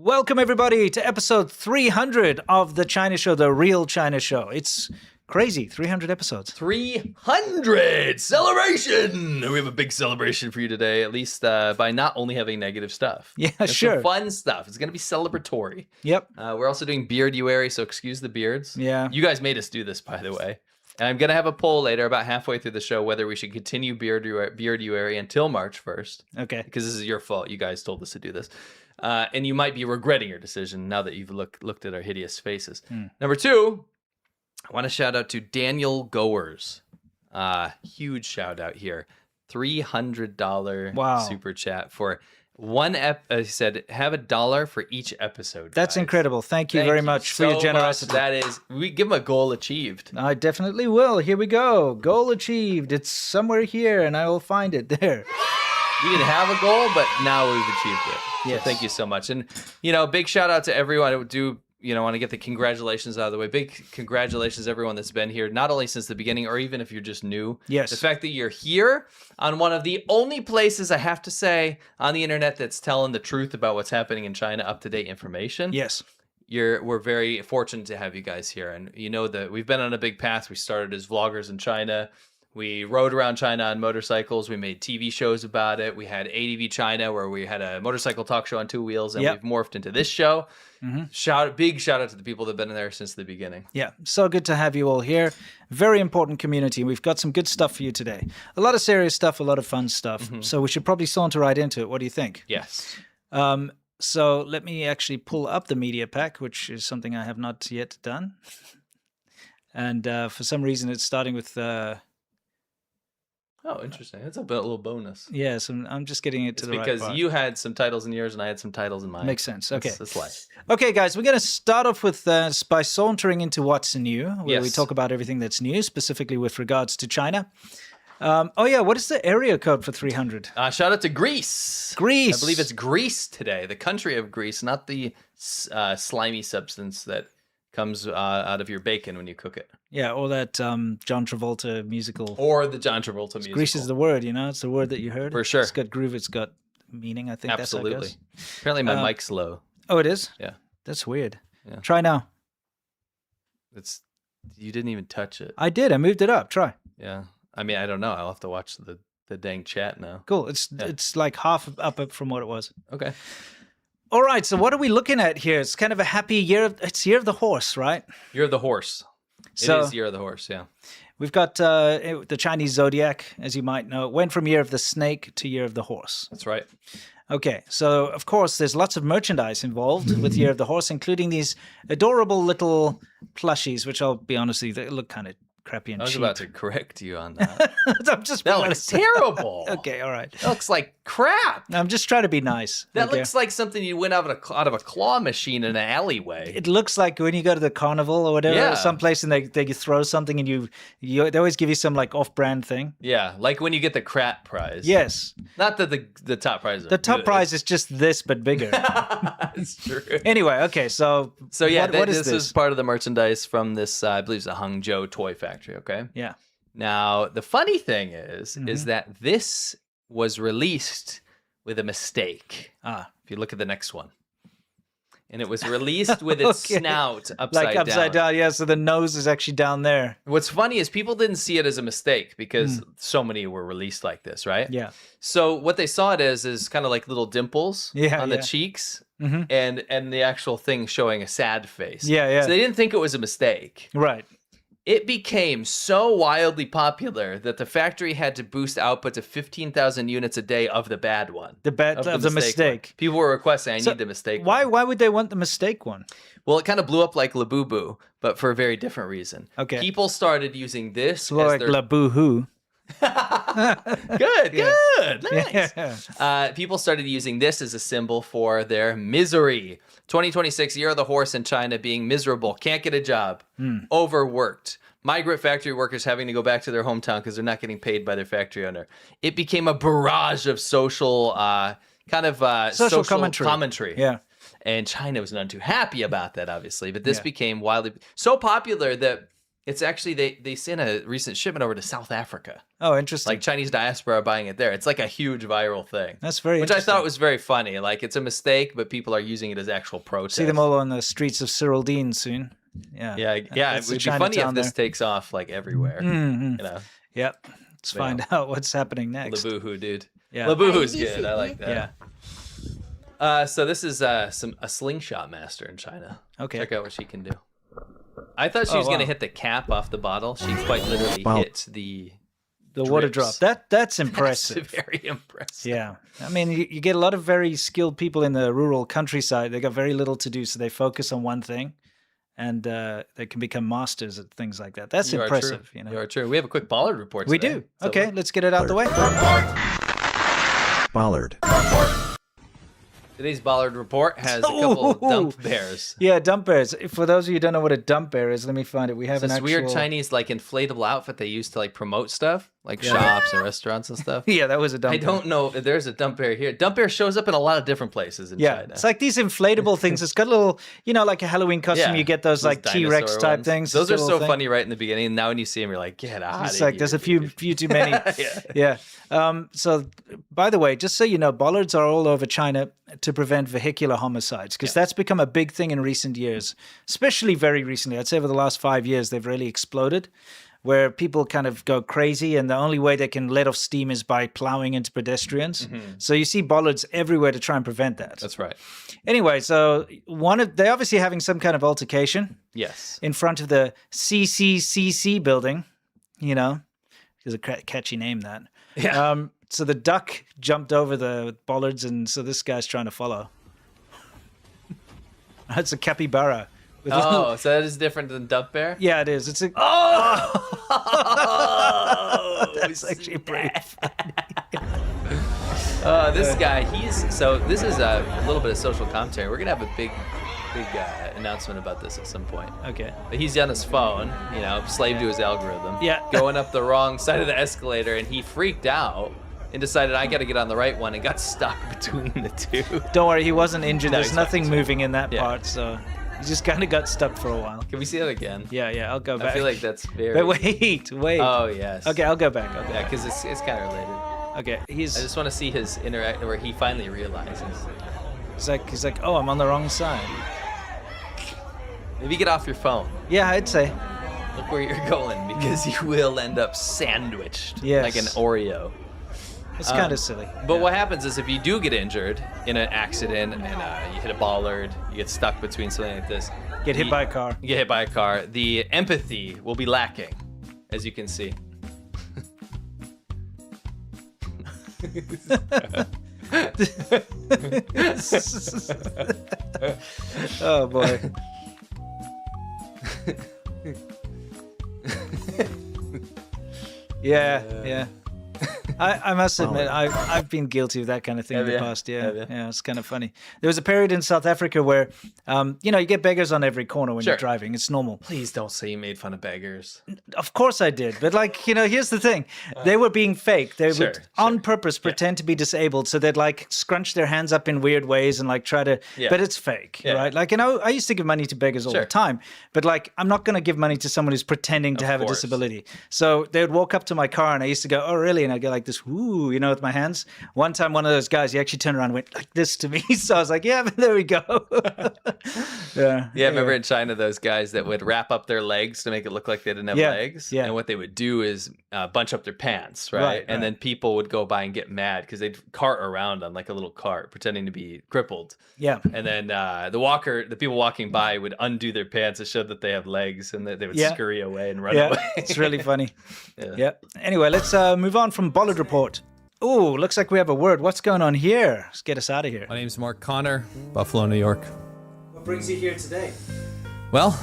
Welcome, everybody, to episode 300 of The China Show, the real China Show. It's crazy, 300 episodes. 300! Celebration! We have a big celebration for you today, at least by not only having negative stuff. Yeah, There's sure. some fun stuff. It's going to be celebratory. Yep. We're also doing Bearduary, so excuse the beards. Yeah. You guys made us do this, by the way. And I'm going to have a poll later, about halfway through the show, whether we should continue Bearduary until March 1st. Okay. Because this is your fault. You guys told us to do this. And you might be regretting your decision now that you've looked at our hideous faces. Number two, I want to shout out to Daniel Goers. Huge shout out here. $300 super chat for one he said, have $1 for each episode. That's guys. Incredible. Thank you very much for your generosity. That is, we give him a goal achieved. I definitely will. Here we go. Goal achieved. It's somewhere here, and I will find it there. We didn't have a goal, but now we've achieved it. Yes. So thank you so much. And, big shout out to everyone. I want to get the congratulations out of the way. Big congratulations to everyone that's been here, not only since the beginning, or even if you're just new. Yes. The fact that you're here on one of the only places, I have to say, on the internet that's telling the truth about what's happening in China, up-to-date information. Yes. We're very fortunate to have you guys here. And you know that we've been on a big path. We started as vloggers in China. We rode around China on motorcycles. We made TV shows about it. We had ADV China, where we had a motorcycle talk show on two wheels, and we've morphed into this show. Big shout out to the people that have been in there since the beginning. Yeah, so good to have you all here. Very important community. We've got some good stuff for you today. A lot of serious stuff, a lot of fun stuff. So we should probably saunter right into it. What do you think? Yes. So let me actually pull up the media pack, which is something I have not yet done. And for some reason, it's starting with... Oh, interesting. That's a little bonus. Yeah, so I'm just getting it to the right part. Because you had some titles in yours and I had some titles in mine. Makes sense. Okay. That's life. Okay, guys, we're going to start off with by sauntering into what's new, where we talk about everything that's new, specifically with regards to China. What is the area code for 300? Shout out to Greece. Greece. I believe it's Greece today, the country of Greece, not the slimy substance that comes out of your bacon when you cook it. Yeah, or that John Travolta musical. Or the John Travolta musical. Greece is the word, it's the word that you heard. For sure. It's got groove, it's got meaning, I think. Absolutely. That's how it goes. Apparently my mic's low. Oh, it is? Yeah. That's weird. Yeah. Try now. You didn't even touch it. I did. I moved it up. Try. Yeah. I mean, I don't know. I'll have to watch the dang chat now. Cool. It's like half up from what it was. Okay. All right, so what are we looking at here? It's kind of a happy year. It's Year of the Horse, right? Year of the Horse. It is Year of the Horse, yeah. We've got the Chinese zodiac, as you might know. It went from Year of the Snake to Year of the Horse. That's right. Okay, so of course there's lots of merchandise involved with Year of the Horse, including these adorable little plushies, which I'll be honest with you, they look kind of crappy and cheap. I was about to correct you on that. That looks terrible. Okay, all right. That looks like crap. I'm just trying to be nice. That looks like something you went out of a claw machine in an alleyway. It looks like when you go to the carnival or whatever, someplace and they throw something and they always give you some like off-brand thing. Yeah, like when you get the crap prize. Yes. Not that the top prize is the top prize is just this but bigger. It's true. Anyway, okay, so yeah, what is this is part of the merchandise from this I believe it's a Hangzhou toy factory, okay? Yeah. Now, the funny thing is that this was released with a mistake. If you look at the next one. And it was released with its snout upside down. Upside down, yeah, so the nose is actually down there. What's funny is people didn't see it as a mistake because so many were released like this, right? Yeah. So what they saw it as is kind of like little dimples on the cheeks and the actual thing showing a sad face. Yeah, yeah. So they didn't think it was a mistake. Right. It became so wildly popular that the factory had to boost output to 15,000 units a day of the bad one. Of the mistake. One. People were requesting, I need the mistake one. Why would they want the mistake one? Well, it kind of blew up like Labubu, but for a very different reason. Okay. People started using this like La Boo-hoo. Good, nice. Yeah. People started using this as a symbol for their misery. 2026, Year of the Horse in China, being miserable, can't get a job, overworked, migrant factory workers having to go back to their hometown because they're not getting paid by their factory owner. It became a barrage of social social commentary. Yeah. And China was none too happy about that, obviously. But this became so popular that It's actually, they sent a recent shipment over to South Africa. Oh, interesting. Like Chinese diaspora are buying it there. It's like a huge viral thing. That's very Which I interesting. thought was very funny. Like it's a mistake, but people are using it as actual protest. See them all on the streets of Cyril Dean soon. Yeah. Yeah. That's It would the be funny if Chinatown this there. takes off like everywhere. Mhm. You know, Yep. Let's find out what's happening next. Labuhu, dude. Yeah. Labuhu's good. I like that. Yeah. So this is a slingshot master in China. Okay. Check out what she can do. I thought she was going to wow. hit the cap off the bottle. She quite literally hit the water drop. drips. That's impressive. That's very impressive. Yeah. I mean, you get a lot of very skilled people in the rural countryside. They got very little to do, so they focus on one thing, and they can become masters at things like that. That's impressive. You are true. We have a quick Bollard report We today. do. So Okay, let's get it out the way. Bollard. Today's Bollard report has a couple of dump bears. Yeah, dump bears. For those of you who don't know what a dump bear is, let me find it. We have This an actual... weird Chinese like inflatable outfit they use to like promote stuff, like shops and restaurants and stuff. Yeah, that was a dump I bear. don't know if there's a dump bear here. Dump bear shows up in a lot of different places in Yeah, China. it's like these inflatable things. It's got a little, like a Halloween costume. You get those like T-Rex dinosaur type ones. things. Those It's are a so little thing. funny right in the beginning. And now when you see them, you're like, get out of It's here. like there's a few too many. Yeah. So, by the way, just so you know, bollards are all over China to prevent vehicular homicides because that's become a big thing in recent years, especially very recently. I'd say over the last 5 years, they've really exploded, where people kind of go crazy, and the only way they can let off steam is by plowing into pedestrians. So you see bollards everywhere to try and prevent that. That's right. Anyway, so they're obviously having some kind of altercation. Yes. In front of the CCCC building, there's a catchy name that. Yeah. So the duck jumped over the bollards, and so this guy's trying to follow. It's a capybara. With Oh, so that is different than dump bear? yeah, it is. It's a. Oh! That's actually pretty. This guy, this is a little bit of social commentary. We're going to have a big announcement about this at some point. Okay. But he's on his phone, slave to his algorithm. Yeah. Going up the wrong side of the escalator, and he freaked out and decided I got to get on the right one and got stuck between the two. Don't worry, he wasn't injured. No, There's he's fine, nothing he's fine. moving in that Yeah. part, so he just kind of got stuck for a while. Can we see that again? Yeah, I'll go back. I feel like that's very. But wait. Oh yes. Okay, I'll go back. Yeah, because it's kind of related. Okay, I he's just want to see his interact where he finally realizes. he's like, oh, I'm on the wrong side. Maybe get off your phone. Yeah, I'd say. Look where you're going because you will end up sandwiched Yes. like an Oreo. It's kind of silly. But what happens is if you do get injured in an accident and you hit a bollard, you get stuck between something like this. Get hit by a car. You get hit by a car. The empathy will be lacking, as you can see. Oh boy. Yeah. I must admit, I've been guilty of that kind of thing in the past. Have Yeah, you? yeah, it's kind of funny. There was a period in South Africa where, you get beggars on every corner when Sure. you're driving. It's normal. Please don't say you made fun of beggars. Of course I did, but here's the thing: they were being fake. They Sure, would on purpose pretend to be disabled, so they'd scrunch their hands up in weird ways and try to. Yeah. But it's fake, Yeah. right? I used to give money to beggars all Sure. the time, but I'm not going to give money to someone who's pretending to have a course. disability. So they would walk up to my car, and I used to go, "Oh, really?" And I go like this, "Woo," with my hands. One time, one of those guys, he actually turned around and went like this to me. So I was like, "Yeah, but there we go." Yeah. Yeah, remember in China those guys that would wrap up their legs to make it look like they didn't have Yeah, legs? yeah. And what they would do is bunch up their pants, right? Right, And right. then people would go by and get mad because they'd cart around on like a little cart pretending to be crippled. Yeah. And then the people walking by would undo their pants to show that they have legs and that they would Yeah. scurry away and run Yeah, away. it's really funny. Yeah. Yeah. Anyway, let's move on from Bollard Report. Oh, looks like we have a word. What's going on here? Let's get us out of here. My name's Mark Connor, Buffalo, New York. What brings you here today? Well,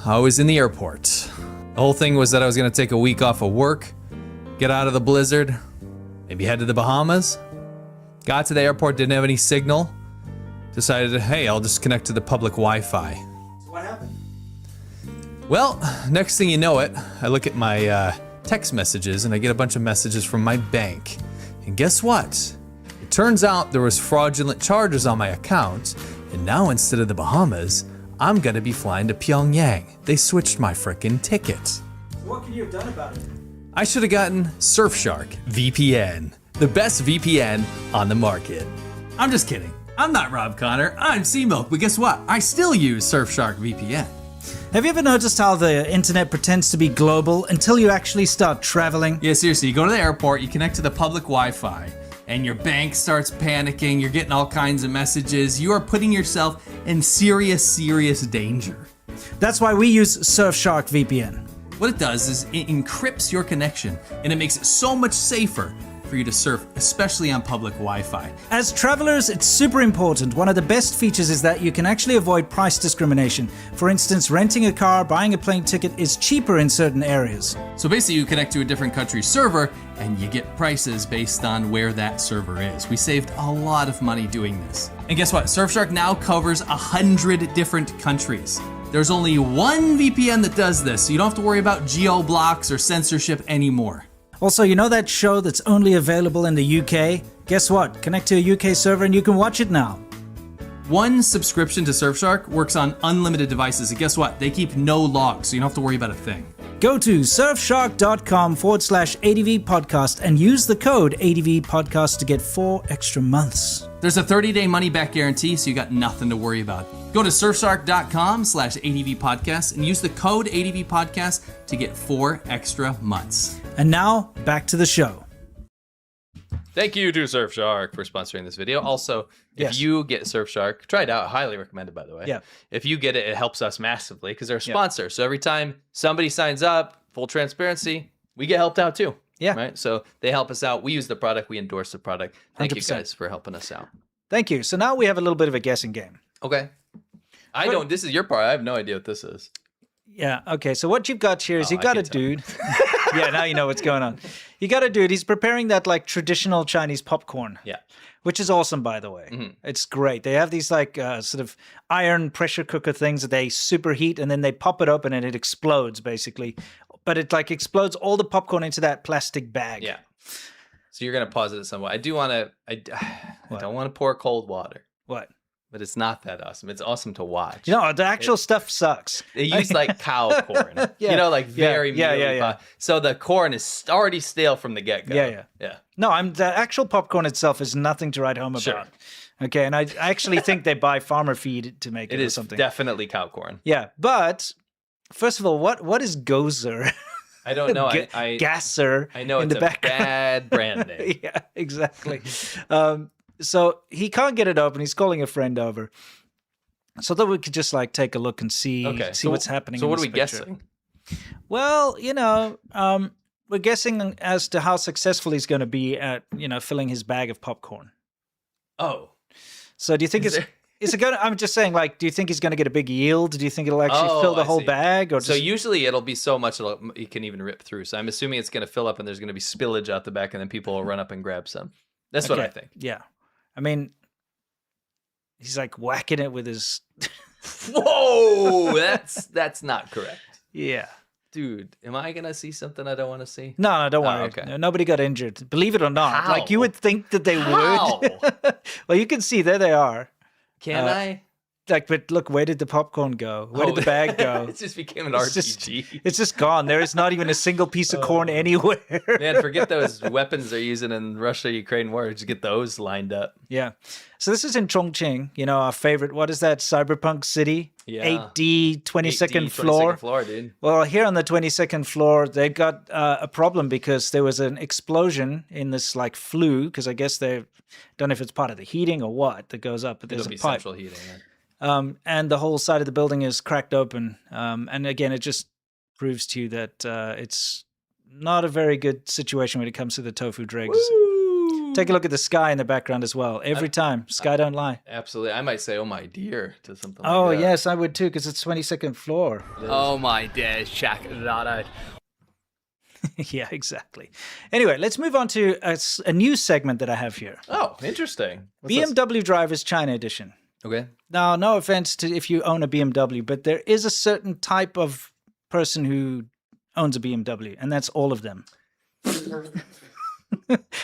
I was in the airport. The whole thing was that I was going to take a week off of work, get out of the blizzard, maybe head to the Bahamas. Got to the airport, didn't have any signal. Decided, hey, I'll just connect to the public Wi-Fi. So what happened? Well, next thing you know it, I look at my text messages and I get a bunch of messages from my bank. And guess what? It turns out there was fraudulent charges on my account, and now instead of the Bahamas, I'm gonna be flying to Pyongyang. They switched my frickin' ticket. What could you have done about it? I should have gotten Surfshark VPN, the best VPN on the market. I'm just kidding. I'm not Rob Connor. I'm C-Milk, but guess what? I still use Surfshark VPN. Have you ever noticed how the internet pretends to be global until you actually start traveling? Yeah, seriously, you go to the airport, you connect to the public Wi-Fi, and your bank starts panicking, you're getting all kinds of messages, you are putting yourself in serious danger. That's why we use Surfshark VPN. What it does is it encrypts your connection, and it makes it so much safer for you to surf, especially on public Wi-Fi. As travelers, it's super important. One of the best features is that you can actually avoid price discrimination. For instance, renting a car, buying a plane ticket is cheaper in certain areas. So basically you connect to a different country's server and you get prices based on where that server is. We saved a lot of money doing this. And guess what? Surfshark now covers 100 different countries. There's only one VPN that does this, so you don't have to worry about geo blocks or censorship anymore. Also, you know that show that's only available in the UK? Guess what? Connect to a UK server and you can watch it now. One subscription to Surfshark works on unlimited devices, and guess what? They keep no logs, so you don't have to worry about a thing. Go to surfshark.com/ADV podcast and use the code ADV podcast to get 4 extra months. There's a 30-day money-back guarantee, so you got nothing to worry about. Go to surfshark.com/ADV podcast and use the code ADV podcast to get 4 extra months. And now, back to the show. Thank you to Surfshark for sponsoring this video. Also, if you get Surfshark, try it out. Highly recommended, by the way. Yeah. If you get it, it helps us massively because they're a sponsor. So every time somebody signs up, full transparency, we get helped out too. Yeah. Right. So they help us out. We use the product. We endorse the product. Thank 100%. you guys for helping us out. Thank you. So now we have a little bit of a guessing game. Okay. I don't. This is your part. I have no idea what this is. Yeah, okay. So what you've got here is you I got a can tell. dude. Yeah, now you know what's going on. You got a dude. He's preparing that like traditional Chinese popcorn. Yeah. Which is awesome, by the way. It's great. They have these like sort of iron pressure cooker things that they superheat and then they pop it open and it explodes basically. But it like explodes all the popcorn into that plastic bag. Yeah. So you're gonna pause it at some point. I do want to. I don't want to pour cold water, What? but it's not that awesome. It's awesome to watch. You know, the actual stuff sucks. They use like cow corn, you know, like very mealy. So the corn is already stale from the get go. Yeah. No, the actual popcorn itself is nothing to write home about. Okay, and I actually think they buy farmer feed to make it, It or is something. definitely cow corn. Yeah, but first of all, what is Gozer? I don't know. Gasser. I know in it's the a background. bad brand name. Yeah, exactly. So he can't get it open. He's calling a friend over. So that we could just like take a look and see what's happening. So in what are this we picture. guessing? Well, you know, we're guessing as to how successful he's going to be at, you know, filling his bag of popcorn. Oh. So do you think is it going to, I'm just saying, like, do you think he's going to get a big yield? Do you think it'll actually fill the whole bag? Or So just... usually it'll be so much he can even rip through. So I'm assuming it's going to fill up and there's going to be spillage out the back and then people will run up and grab some. That's what I think. Yeah. I mean, he's like whacking it with his... Whoa! That's not correct. Yeah. Dude, am I going to see something I don't want to see? No, don't worry. Okay. No, nobody got injured. Believe it or not. How? Like, you would think that they How? would. Well, you can see, there they are. Can I? Like, but look, where did the popcorn go? Where did the bag go? It just became an It's RPG. It's just gone. There is not even a single piece of corn anywhere. Man, forget those weapons they're using in Russia-Ukraine war. Just get those lined up. Yeah. So this is in Chongqing, you know, our favorite, what is that, cyberpunk city? Yeah. 8D, 22nd floor. 22nd floor, dude. Well, here on the 22nd floor, they got a problem because there was an explosion in this like flue, because I guess they don't know if it's part of the heating or what that goes up, but there's It'll a be pipe. central heating. Yeah. And the whole side of the building is cracked open. And again, it just proves to you that it's not a very good situation when it comes to the tofu dregs. Woo! Take a look at the sky in the background as well. Every time, sky don't lie. Absolutely. I might say, oh my dear, to something like that. Oh, yes, I would too, because it's 22nd floor. Oh my dear, check that out. Yeah, exactly. Anyway, let's move on to a new segment that I have here. Oh, interesting. What's this? BMW Drivers China Edition. Okay. Now, no offense to if you own a BMW, but there is a certain type of person who owns a BMW, and that's all of them.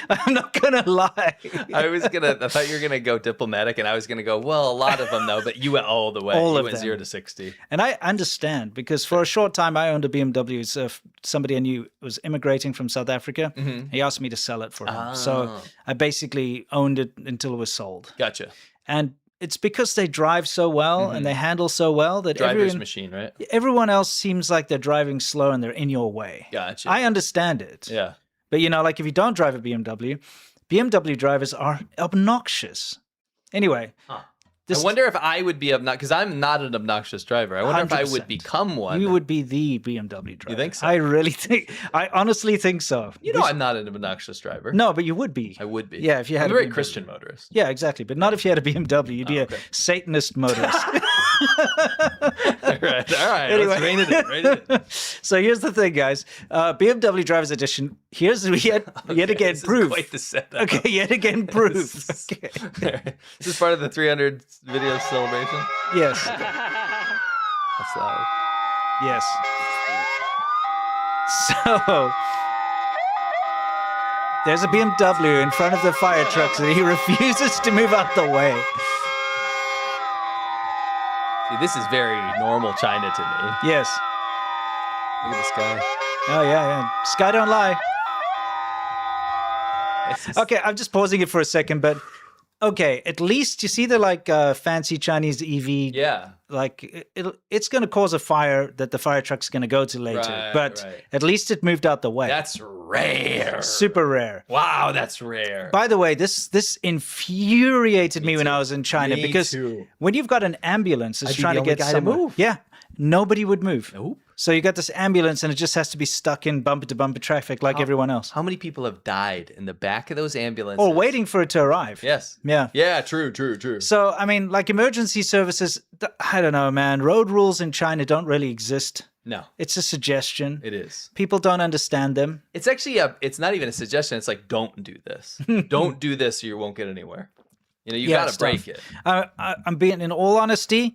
I'm not gonna lie. I thought you were gonna go diplomatic, and I was gonna go, well, a lot of them though, but you went all the way. All you of went them. 0 to 60. And I understand because for a short time I owned a BMW. So somebody I knew was immigrating from South Africa. He asked me to sell it for him. So I basically owned it until it was sold. Gotcha. And it's because they drive so well and they handle so well that Driver's machine, right? everyone else seems like they're driving slow and they're in your way. Gotcha. I understand it. Yeah. But, like if you don't drive a BMW drivers are obnoxious. Anyway. I wonder if I would be obnoxious, because I'm not an obnoxious driver. I wonder if I would 100%. become one. You would be the BMW driver. You think so? I honestly think so. I'm not an obnoxious driver. No, but you would be. I would be. Yeah, if you had I'm a a very BMW. Christian motorist. Yeah, exactly. But not if you had a BMW. You'd be a Satanist motorist. All right. Anyway. Let's rein it in. So here's the thing, guys. BMW Driver's Edition. Here's yet again This proof. is quite the setup. Okay, yet again proof. Okay. Is this part of the 300 video celebration? Yes. That's loud. Yes. So there's a BMW in front of the fire trucks and he refuses to move out the way. See, this is very normal China to me. Yes. Look at this guy. Oh, yeah. Sky don't lie. It's just- Okay, I'm just pausing it for a second, but okay, at least you see the fancy Chinese EV. Yeah. Like it's going to cause a fire that the fire truck's going to go to later, Right, but right. at least it moved out the way. That's rare. Super rare. Wow, that's rare. By the way, this infuriated me when I was in China Me because too. when you've got an ambulance that's I'd be trying the to only get guy to somewhere, move. yeah, nobody would move. Nope. So you got this ambulance and it just has to be stuck in bumper to bumper traffic like everyone else. How many people have died in the back of those ambulances? Or waiting for it to arrive. Yes. Yeah. Yeah, true. So, I mean, like emergency services, I don't know, man. Road rules in China don't really exist. No, It's a suggestion. it is. People don't understand them. It's actually it's not even a suggestion. It's like, don't do this. Don't do this or you won't get anywhere. You Yeah, got to it's break tough. it. I'm being, in all honesty,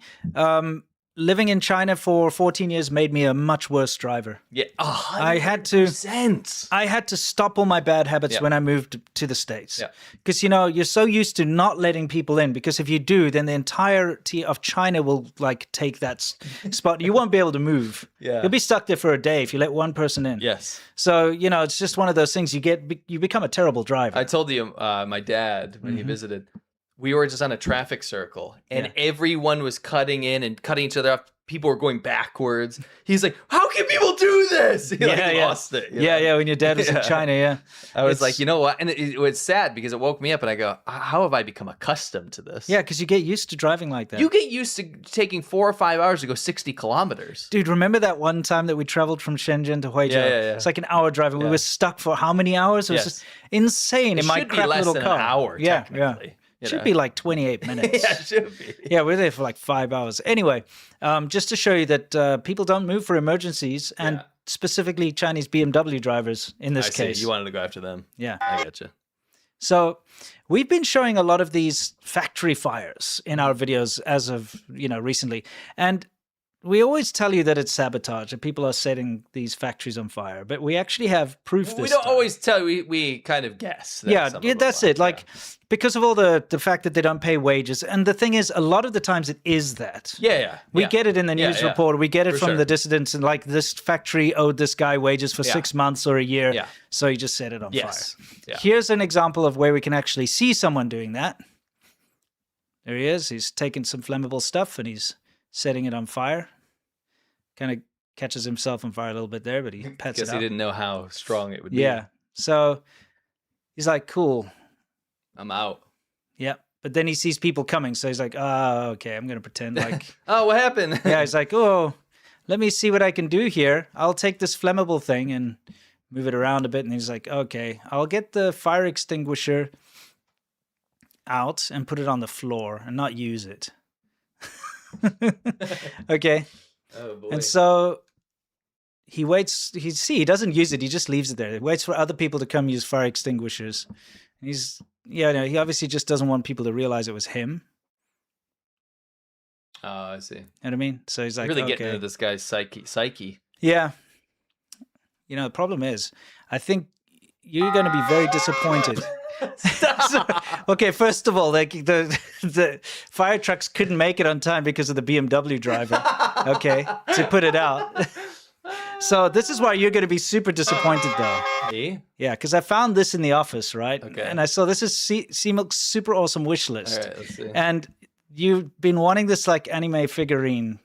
living in China for 14 years made me a much worse driver. Yeah. I had to Sense. I had to stop all my bad habits Yeah. when I moved to the States. Yeah. Because, you're so used to not letting people in, because if you do, then the entirety of China will take that spot. You won't be able to move. Yeah. You'll be stuck there for a day if you let one person in. Yes. So, it's just one of those things you become a terrible driver. I told you, my dad, when he visited, we were just on a traffic circle and everyone was cutting in and cutting each other off. People were going backwards. He's like, how can people do this? He lost it. you know? Yeah, when your dad was in China, yeah. I was like, you know what? And it was sad because it woke me up and I go, how have I become accustomed to this? Yeah, because you get used to driving like that. You get used to taking 4 or 5 hours to go 60 kilometers. Dude, remember that one time that we traveled from Shenzhen to Huizhou? Yeah. It's like an hour drive, and we were stuck for how many hours? It was Yes. just insane in my should be crap less little than car. an hour, Yeah. technically. You Should know? be like 28 minutes. Yeah, it should be. Yeah, we're there for like 5 hours. Anyway, just to show you that people don't move for emergencies, and specifically Chinese BMW drivers in this I see. case. You wanted to go after them. Yeah. I gotcha. So we've been showing a lot of these factory fires in our videos as of, recently. And we always tell you that it's sabotage, that people are setting these factories on fire, but we actually have proof this We don't time. always tell. We kind of guess. that Yeah, some of yeah, them that's are. it. Like, because of all the fact that they don't pay wages. And the thing is, a lot of the times it is that. Yeah. We get it in the news report. We get it For from sure. the dissidents, and like this factory owed this guy wages for 6 months or a year. Yeah. So he just set it on Yes. fire. Yeah. Here's an example of where we can actually see someone doing that. There he is. He's taking some flammable stuff and he's setting it on fire. Kind of catches himself on fire a little bit there, but he pets Guess it he out. didn't know how strong it would be. Yeah. So he's like, cool. I'm out. Yeah. But then he sees people coming. So he's like, oh, okay, I'm going to pretend like. Oh, what happened? Yeah. He's like, oh, let me see what I can do here. I'll take this flammable thing and move it around a bit. And he's like, okay, I'll get the fire extinguisher out and put it on the floor and not use it. Okay. Oh boy. And so he waits. He doesn't use it. He just leaves it there. He waits for other people to come use fire extinguishers. And he obviously just doesn't want people to realize it was him. Oh, I see. You know what I mean? So he's like, Really okay. getting into this guy's psyche. Yeah. The problem is, I think you're going to be very disappointed. So, okay, first of all, like the fire trucks couldn't make it on time because of the BMW driver. Okay, to put it out. So this is why you're going to be super disappointed, though. Me? Yeah, because I found this in the office, right? Okay. And I saw this is C-Milk's super awesome wish list. All right, let's see. And you've been wanting this like anime figurine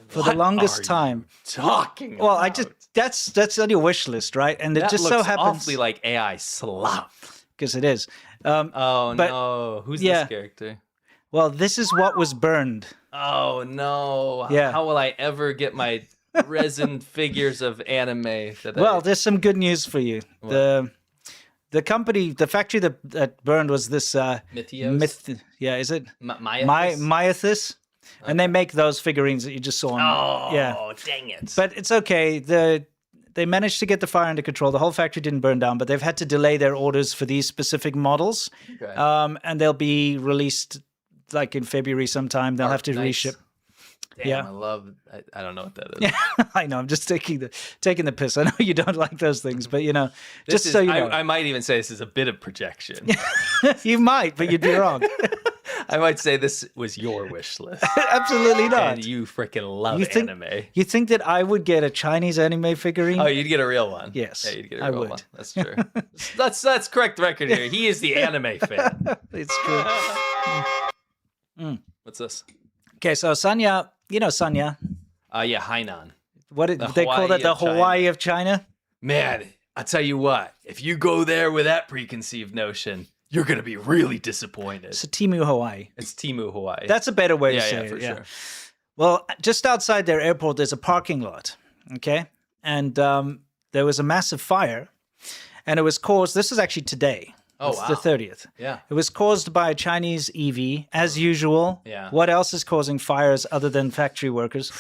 for the longest time. Talking. Well, about? that's on your wish list, right? And it That just looks so happens awfully like AI slop. because it is. Oh but- no, who's yeah. this character? Well, this is what was burned. Oh no. Yeah. How will I ever get my resin figures of anime? Well, there's some good news for you. The company, the factory that burned was this Mythios? Yeah, is it Myathis? Myathis? And they make those figurines that you just saw. Oh, Yeah, dang it. but it's okay. They managed to get the fire under control. The whole factory didn't burn down, but they've had to delay their orders for these specific models. Okay. And they'll be released like in February sometime. They'll have to Nice. reship. Damn, yeah. I don't know what that is. Yeah, I know. I'm just taking the piss. I know you don't like those things, but This just is, so you know, I might even say this is a bit of projection. you might, but you'd be wrong. I might say this was your wish list. Absolutely not. And you freaking love You think- anime. You think that I would get a Chinese anime figurine? Oh, you'd get a real one. Yes, Yeah, you'd get a I real would. one. That's true. Let's correct the record here. He is the anime fan. It's true. What's this? Okay, so Sanya, Sanya. Yeah, Hainan. What did The they call that? Hawaii The of China. Hawaii of China? Man, I tell you what, if you go there with that preconceived notion, you're gonna be really disappointed. It's Timu, Hawaii. It's Timu, Hawaii. That's a better way to yeah, say yeah, it. for Yeah. sure. Well, just outside their airport, there's a parking lot. Okay, and there was a massive fire, and it was caused. This is actually today. Oh, It's wow. the 30th. Yeah. It was caused by a Chinese EV, as usual. Yeah. What else is causing fires other than factory workers?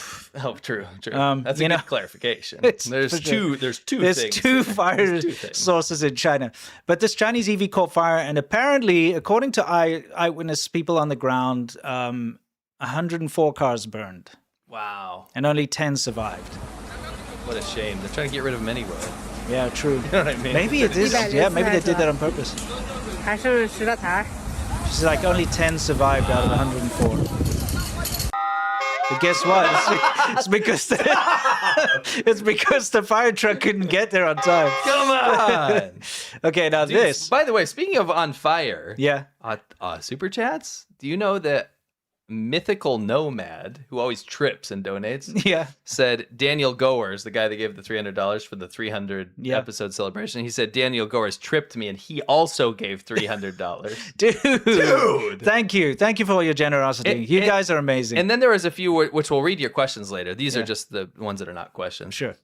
Oh, true. That's you a know, good clarification. it's There's for sure. two. There's two There's things. two here. fire There's two things. sources in China. But this Chinese EV caught fire, and apparently, according to eyewitness people on the ground, 104 cars burned, Wow. and only 10 survived. What a shame. They're trying to get rid of them anyway. Yeah, true. You know what I mean? Maybe it is. Yeah, maybe they did that on purpose. 还是10个台。 She's like, only 10 survived out of 104. But guess what? It's because it's because the fire truck couldn't get there on time. Come on. Okay, now Dude, this. By the way, speaking of on fire, Yeah. super chats. Do you know that Mythical Nomad, who always trips and donates, Yeah. said Daniel Goers, the guy that gave the $300 for the 300 Yeah. episode celebration, he said Daniel Goers tripped me, and he also gave $300. Dude. Thank you for all your generosity. You guys are amazing. And then there was a few which we'll read your questions later. These are just the ones that are not questions. Sure.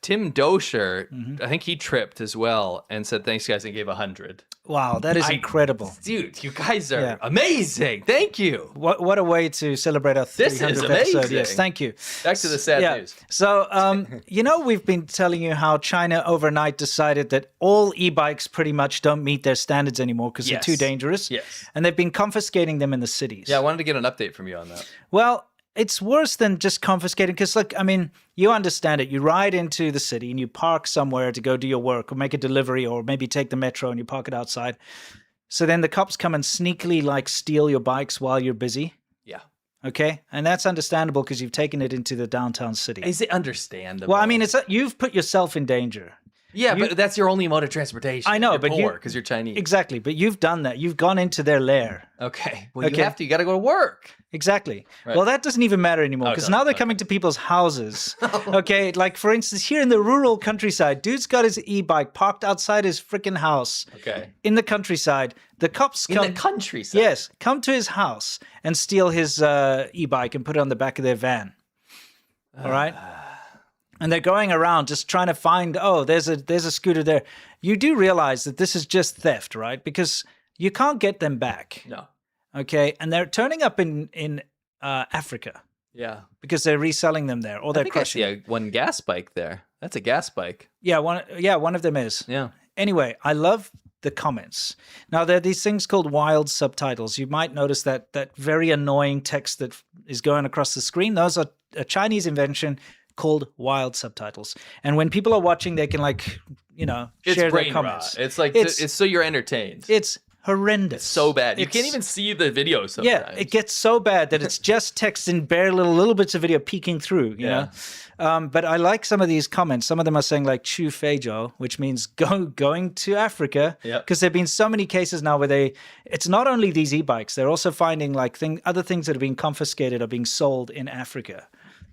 Tim Dosher, I think he tripped as well and said thanks guys and gave 100. Wow, that is incredible. Dude, you guys are Yeah. amazing. Thank you. What a way to celebrate our 300th This is episode. amazing. Yes, thank you. Back to the sad news. So, we've been telling you how China overnight decided that all e-bikes pretty much don't meet their standards anymore because Yes. they're too dangerous. Yes. And they've been confiscating them in the cities. Yeah, I wanted to get an update from you on that. Well, it's worse than just confiscating because, look, I mean, you understand it. You ride into the city and you park somewhere to go do your work or make a delivery or maybe take the metro and you park it outside. So then the cops come and sneakily steal your bikes while you're busy. Yeah. Okay, and that's understandable because you've taken it into the downtown city. Is it understandable? Well, I mean, you've put yourself in danger. yeah, but that's your only mode of transportation. I know, you're but poor because you're Chinese. Exactly, but you've done that. You've gone into their lair. Okay. Well, Okay. you have to. You got to go to work. Exactly. Right. Well, that doesn't even matter anymore Oh, it because doesn't. now they're Okay. coming to people's houses. Okay, like for instance, here in the rural countryside, dude's got his e-bike parked outside his freaking house. Okay. In the countryside, the cops In come. the countryside. Yes, come to his house and steal his e-bike and put it on the back of their van. All right. And they're going around just trying to find, there's a scooter there. You do realize that this is just theft, right? Because you can't get them back. No. Okay. And they're turning up in Africa Yeah. because they're reselling them there or I they're think I crushing. see one gas bike there. That's a gas bike. Yeah, one of them is. Yeah. Anyway, I love the comments. Now, there are these things called wild subtitles. You might notice that very annoying text that is going across the screen. Those are a Chinese invention called wild subtitles. And when people are watching, they can like, It's share their brain comments. rot. It's like it's so you're entertained. It's horrendous. So bad. You can't even see the video sometimes. Yeah, it gets so bad that it's just text and bare little bits of video peeking through, you know? But I like some of these comments. Some of them are saying like "Chu Feijiao," which means going to Africa. Because there have been so many cases now where it's not only these e-bikes, they're also finding like other things that are being confiscated are being sold in Africa.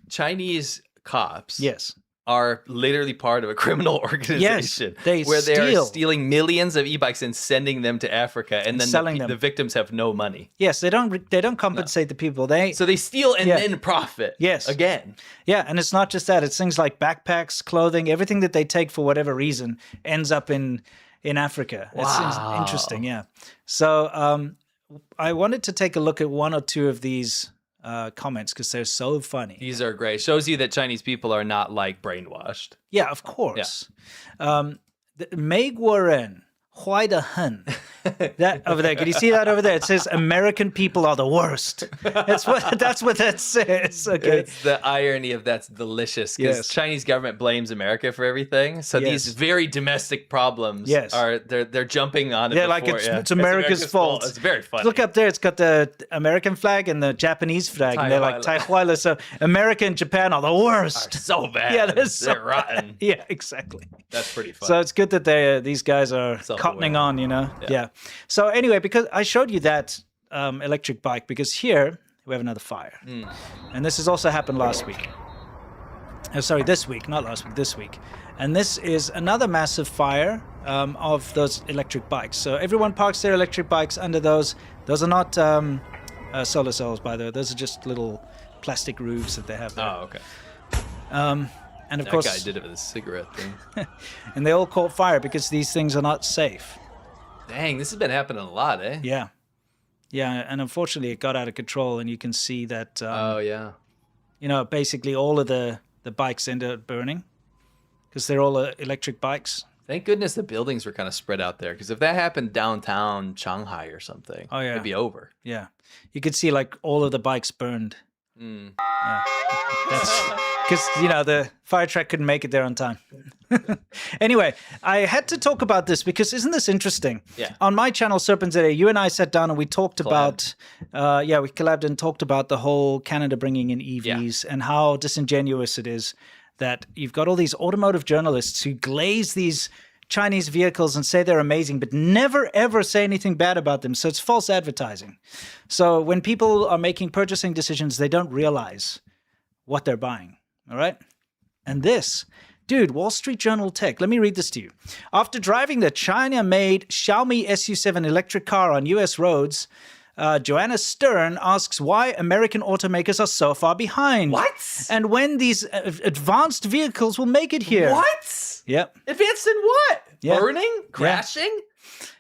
Chinese cops. Yes. Are literally part of a criminal organization Yes, they're stealing millions of e-bikes and sending them to Africa, and then selling them. The victims have no money. Yes, they don't compensate the people. So they steal and then profit. Yes. Again. Yeah, and it's not just that. It's things like backpacks, clothing, everything that they take for whatever reason ends up in Africa. Wow. It's interesting, yeah. So I wanted to take a look at one or two of these comments because they're so funny. These are great. Shows you that Chinese people are not like brainwashed. Yeah, of course. Mei Guoren, Huai de Hen. That over there. Can you see that over there? It says American people are the worst. That's what that says. Okay. It's the irony of that's delicious because Chinese government blames America for everything. So these very domestic problems are they're jumping on it. They're like it's America's fault. It's very funny. Look up there. It's got the American flag and the Japanese flag, and they're like Taihuala. So America and Japan are the worst. So bad. Yeah, they're rotten. Yeah, exactly. That's pretty funny. So it's good that these guys are cottoning on, Yeah. So anyway, because I showed you that electric bike, because here we have another fire. And this has also happened last week. Oh, sorry, this week, not last week, this week. And this is another massive fire of those electric bikes. So everyone parks their electric bikes under those. Those are not solar cells, by the way. Those are just little plastic roofs that they have there. Oh, okay. And of That course, guy did it with a cigarette thing. and they all caught fire because these things are not safe. Dang, this has been happening a lot, eh? Yeah. Yeah, and unfortunately it got out of control, and you can see that, basically all of the bikes ended up burning because they're all electric bikes. Thank goodness the buildings were kind of spread out there, because if that happened downtown Shanghai or something, it'd be over. Yeah. You could see like all of the bikes burned. Yeah. That's because, the fire truck couldn't make it there on time. Anyway, I had to talk about this because isn't this interesting? Yeah. On my channel, Serpent ZA, you and I sat down and we talked about, we collabed and talked about the whole Canada bringing in EVs and how disingenuous it is that you've got all these automotive journalists who glaze these Chinese vehicles and say they're amazing, but never ever say anything bad about them. So it's false advertising. So when people are making purchasing decisions, they don't realize what they're buying. All right. And this, dude, Wall Street Journal Tech. Let me read this to you. After driving the China-made Xiaomi SU7 electric car on US roads, Joanna Stern asks why American automakers are so far behind. What? And when these advanced vehicles will make it here. What? Yep. Advanced in what? Yeah. Burning? Crashing?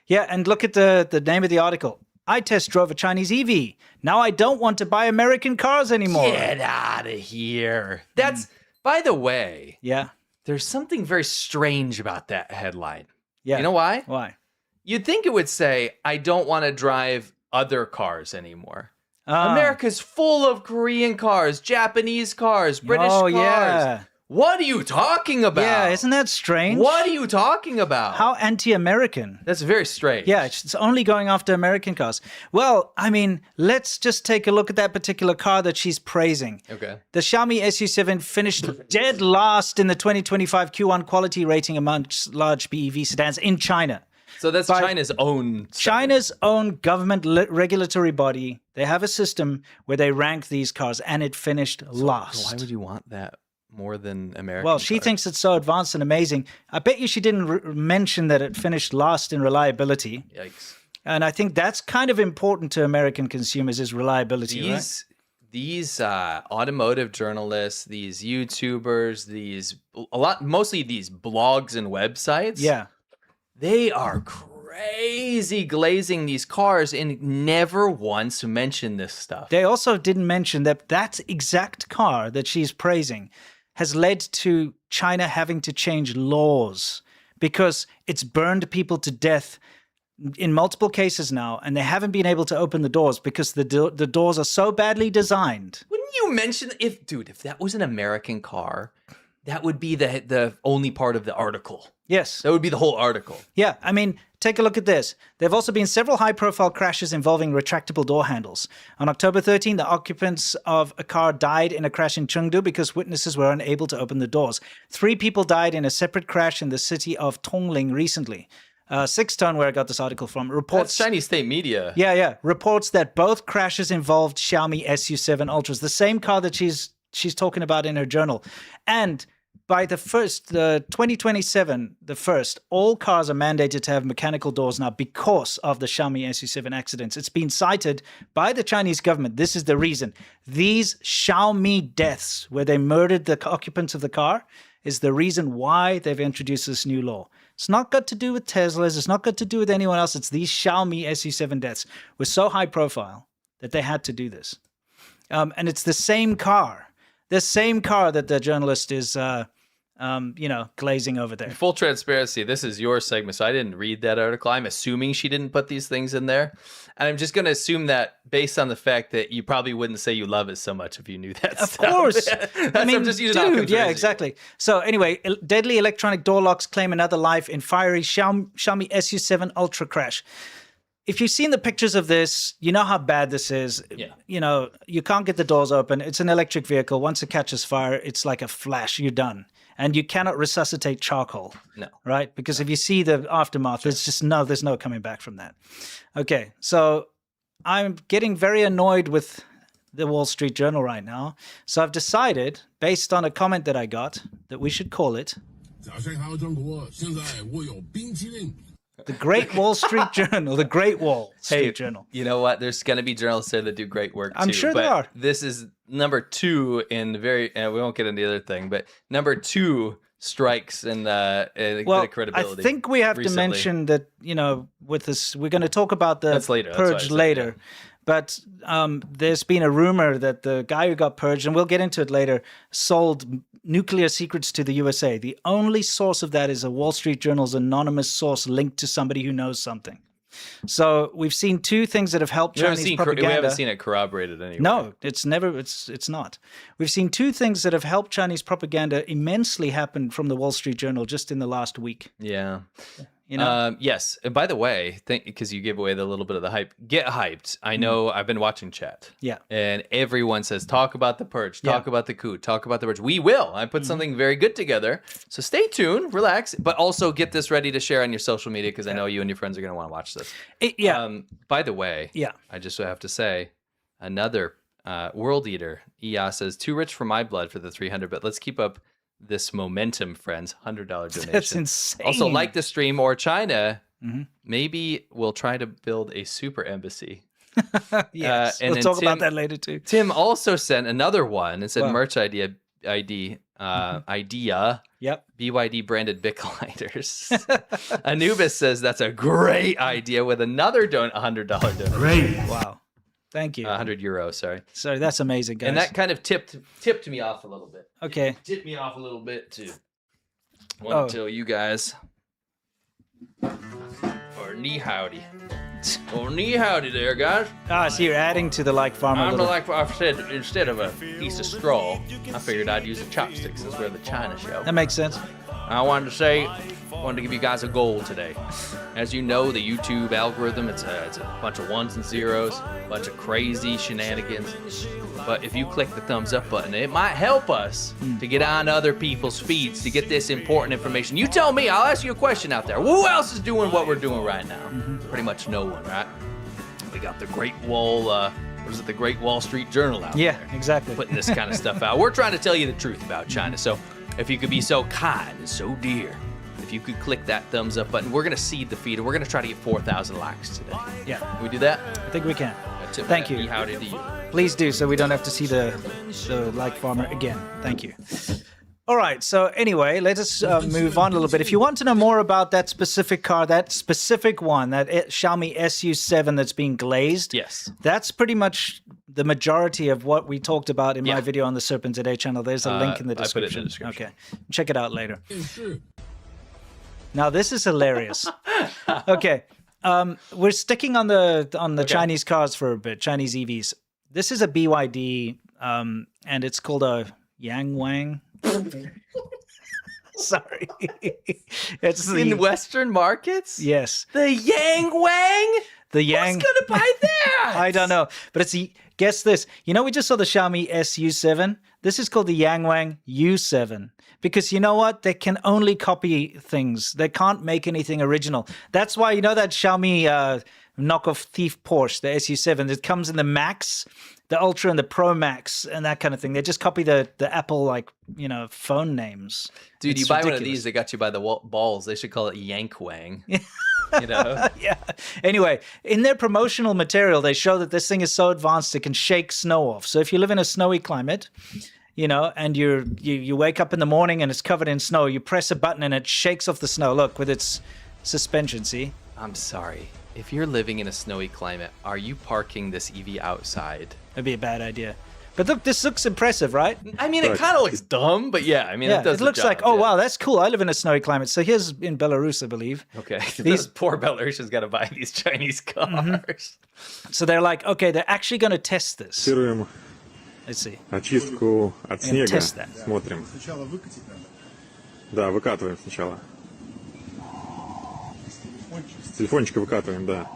Yeah, and look at the name of the article. I test drove a Chinese EV. Now I don't want to buy American cars anymore. Get out of here. That's, by the way, there's something very strange about that headline. Yeah. You know why? Why? You'd think it would say, I don't want to drive other cars anymore. America's full of Korean cars, Japanese cars, British cars. Yeah. What are you talking about? Yeah, isn't that strange? What are you talking about? How anti-American. That's very strange. Yeah, it's only going after American cars. Well, I mean, let's just take a look at that particular car that she's praising. Okay. The Xiaomi SU7 finished dead last in the 2025 Q1 quality rating amongst large BEV sedans in China. So that's China's own stuff. China's own government regulatory body. They have a system where they rank these cars, and it finished last. Why would you want that more than American Well, she cars? thinks it's so advanced and amazing. I bet you she didn't mention that it finished last in reliability. Yikes. And I think that's kind of important to American consumers is reliability, right? These automotive journalists, these YouTubers, mostly these blogs and websites. Yeah. They are crazy glazing these cars and never once mention this stuff. They also didn't mention that exact car that she's praising has led to China having to change laws because it's burned people to death in multiple cases now, and they haven't been able to open the doors because the doors are so badly designed. Wouldn't you mention if that was an American car, that would be the only part of the article. Yes. That would be the whole article. Yeah, I mean, take a look at this. There have also been several high-profile crashes involving retractable door handles. On October 13, the occupants of a car died in a crash in Chengdu because witnesses were unable to open the doors. 3 people died in a separate crash in the city of Tumbling recently. 6ton, where I got this article from, reports... That's Chinese state media. Yeah. Reports that both crashes involved Xiaomi SU7 Ultras, the same car that she's talking about in her journal. And by the 2027, all cars are mandated to have mechanical doors now because of the Xiaomi SU7 accidents. It's been cited by the Chinese government. This is the reason. These Xiaomi deaths, where they murdered the occupants of the car, is the reason why they've introduced this new law. It's not got to do with Teslas. It's not got to do with anyone else. It's these Xiaomi SU7 deaths were so high profile that they had to do this. And it's the same car. The same car that the journalist is, glazing over there. Full transparency, this is your segment, so I didn't read that article. I'm assuming she didn't put these things in there. And I'm just going to assume that based on the fact that you probably wouldn't say you love it so much if you knew that Of stuff. course. I mean, I'm just using dude, outcomes yeah, as exactly. So anyway, deadly electronic door locks claim another life in fiery Xiaomi SU7 Ultra crash. If you've seen the pictures of this, you know how bad this is. Yeah. You can't get the doors open. It's an electric vehicle. Once it catches fire, it's like a flash. You're done. And you cannot resuscitate charcoal. No. Right? Because if you see the aftermath, there's no coming back from that. Okay. So I'm getting very annoyed with the Wall Street Journal right now. So I've decided, based on a comment that I got, that we should call it the Great Wall Street Journal, the Great Wall Street Journal. You know what? There's going to be journalists there that do great work, too. I'm sure there are. This is number 2 in we won't get into the other thing, but number 2 strikes in a bit of credibility. I think we have recently. to mention that, with this, we're going to talk about the Purge later. But there's been a rumor that the guy who got purged, and we'll get into it later, sold nuclear secrets to the USA. The only source of that is a Wall Street Journal's anonymous source linked to somebody who knows something. So we've seen 2 things that have helped Chinese propaganda. We haven't seen it corroborated anyway. No, it's not. We've seen 2 things that have helped Chinese propaganda immensely happen from the Wall Street Journal just in the last week. Yeah. Yes. And by the way, because you gave away the little bit of the hype, get hyped. I know I've been watching chat. Yeah. And everyone says, talk about the Purge, talk about the coup, talk about the Purge. We will. I put something very good together. So stay tuned, relax, but also get this ready to share on your social media because I know you and your friends are going to want to watch this. By the way, I just have to say, another world eater, Iya says, too rich for my blood for the 300, but let's keep up this momentum, friends. $100 donation. That's insane. Also, like the stream or China, maybe we'll try to build a super embassy. Yes, and we'll talk about that later too. Tim also sent another one and said merch idea. Yep. BYD branded Bic lighters. Anubis says that's a great idea with another $100 donation. Great. Wow. Thank you. €100, sorry. Sorry, that's amazing, guys. And that kind of tipped me off a little bit. Okay. Tipped me off a little bit too. Want to tell you guys. Or knee howdy. Or knee howdy there, guys. So you're adding to the like farmer. I'm like I said, instead of a piece of straw, I figured I'd use a chopstick since we're the China show. That makes sense. I wanted to give you guys a goal today. As you know, the YouTube algorithm, it's a bunch of ones and zeros, a bunch of crazy shenanigans. But if you click the thumbs up button, it might help us to get on other people's feeds to get this important information. You tell me, I'll ask you a question out there. Who else is doing what we're doing right now? Pretty much no one, right? We got the Great Wall, the Great Wall Street Journal out there. Yeah, exactly. Putting this kind of stuff out. We're trying to tell you the truth about China. So if you could be so kind and so dear, if you could click that thumbs up button, we're going to seed the feed and we're going to try to get 4,000 likes today. Yeah. Can we do that? I think we can. Thank you. Howdy to you. Please do, so we don't have to see the like farmer again. Thank you. All right, so anyway, let us move on a little bit. If you want to know more about that specific car, that specific one, that Xiaomi SU7 that's being glazed, yes, that's pretty much the majority of what we talked about in my video on the Serpent Today channel. There's a link in the description. I put it in the description. Okay, check it out later. Now, this is hilarious. Okay, we're sticking on the Chinese cars for a bit, Chinese EVs. This is a BYD and it's called a Yang Wang. Sorry, it's In Western markets? yes, The Yang Wang? the Yang. Who's gonna buy that? I don't know, but it's the guess this. You know, we just saw the Xiaomi SU7. This is called the Yang Wang U7 because you know what? They can only copy things. They can't make anything original. That's why you know that Xiaomi knockoff thief Porsche, the SU7. It comes in the Max, the Ultra, and the Pro Max, and that kind of thing. They just copy the Apple phone names. Dude, It's you buy one of ridiculous. these, they got you by the balls. They should call it Yank Wang. You know? Yeah. Anyway, in their promotional material, they show that this thing is so advanced it can shake snow off. So if you live in a snowy climate, and you wake up in the morning and it's covered in snow, you press a button and it shakes off the snow. Look, with its suspension, see? I'm sorry. If you're living in a snowy climate, are you parking this EV outside? That'd be a bad idea. But look, this looks impressive, right? I mean, it kind of looks dumb, but yeah, I mean, Yeah, it does it the looks job, like, oh, yeah. wow, that's cool. I live in a snowy climate. So here's in Belarus, I believe. Okay, These- these poor Belarusians got to buy these Chinese cars. So they're like, okay, they're actually going to test this. Тестируем Let's see. очистку от снега. тест that. Смотрим. Да, выкатываем сначала. С телефончика выкатываем, да.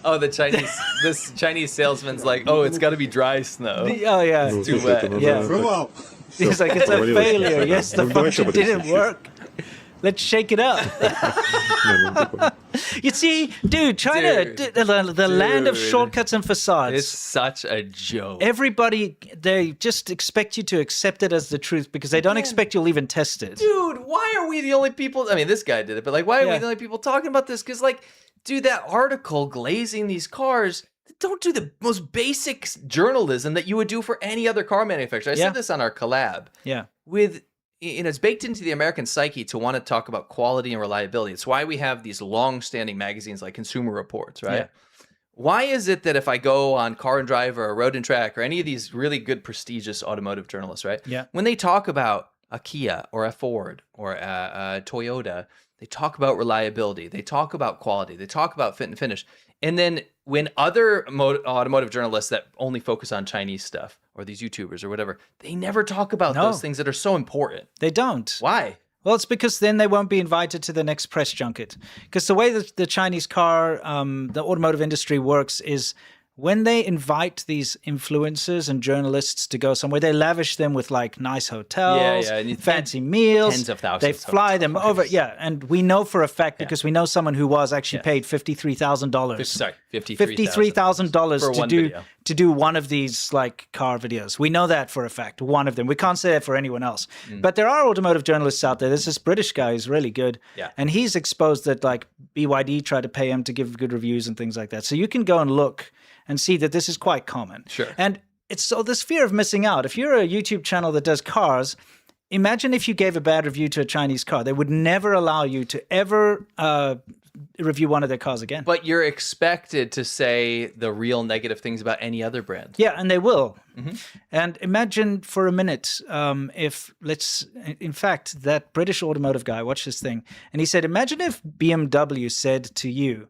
Oh, this Chinese salesman's like, oh, it's got to be dry snow. Oh, yeah. Ну, too слушай, wet. это надо- Yeah. Всё, He's like, it's a провалилось. failure. Yes, the Ну, давай function ещё didn't потестим. work. Let's shake it up. Не, ну, такое. You see, dude, China, Dude. the land of Dude. shortcuts and facades. It's such a joke. Everybody, they just expect you to accept it as the truth because they don't expect you'll even test it. Dude, why are we the only people? I mean, this guy did it, but like, why are we Yeah. the only people talking about this? Because, like, dude, that article glazing these cars, don't do the most basic journalism that you would do for any other car manufacturer. I Yeah. said this on our collab. Yeah. It's baked into the American psyche to want to talk about quality and reliability. It's why we have these long-standing magazines like Consumer Reports, right? Yeah. Why is it that if I go on Car and Drive or Road and Track or any of these really good, prestigious automotive journalists, right? Yeah. When they talk about a Kia or a Ford or a Toyota, they talk about reliability. They talk about quality. They talk about fit and finish. And then when other automotive journalists that only focus on Chinese stuff or these YouTubers or whatever, they never talk about No. those things that are so important. They don't. Why? Well, it's because then they won't be invited to the next press junket. Because the way that the Chinese car, the automotive industry works is when they invite these influencers and journalists to go somewhere, they lavish them with like nice hotels, and you- fancy meals. tens of thousands They of fly them over. dollars. Yeah. And we know for a fact because we know someone who was actually paid $53,000. Sorry, $53,000 for to one do video. to do one of these like car videos. We know that for a fact. One of them. We can't say that for anyone else. But there are automotive journalists out there. There's this British guy who's really good. Yeah. And he's exposed that like BYD tried to pay him to give good reviews and things like that. So you can go and look and see that this is quite common. Sure. And it's so this fear of missing out. If you're a YouTube channel that does cars, imagine if you gave a bad review to a Chinese car. They would never allow you to ever review one of their cars again. But you're expected to say the real negative things about any other brand. Yeah, and they will. Mm-hmm. And imagine for a minute in fact, that British automotive guy, watch this thing, and he said, imagine if BMW said to you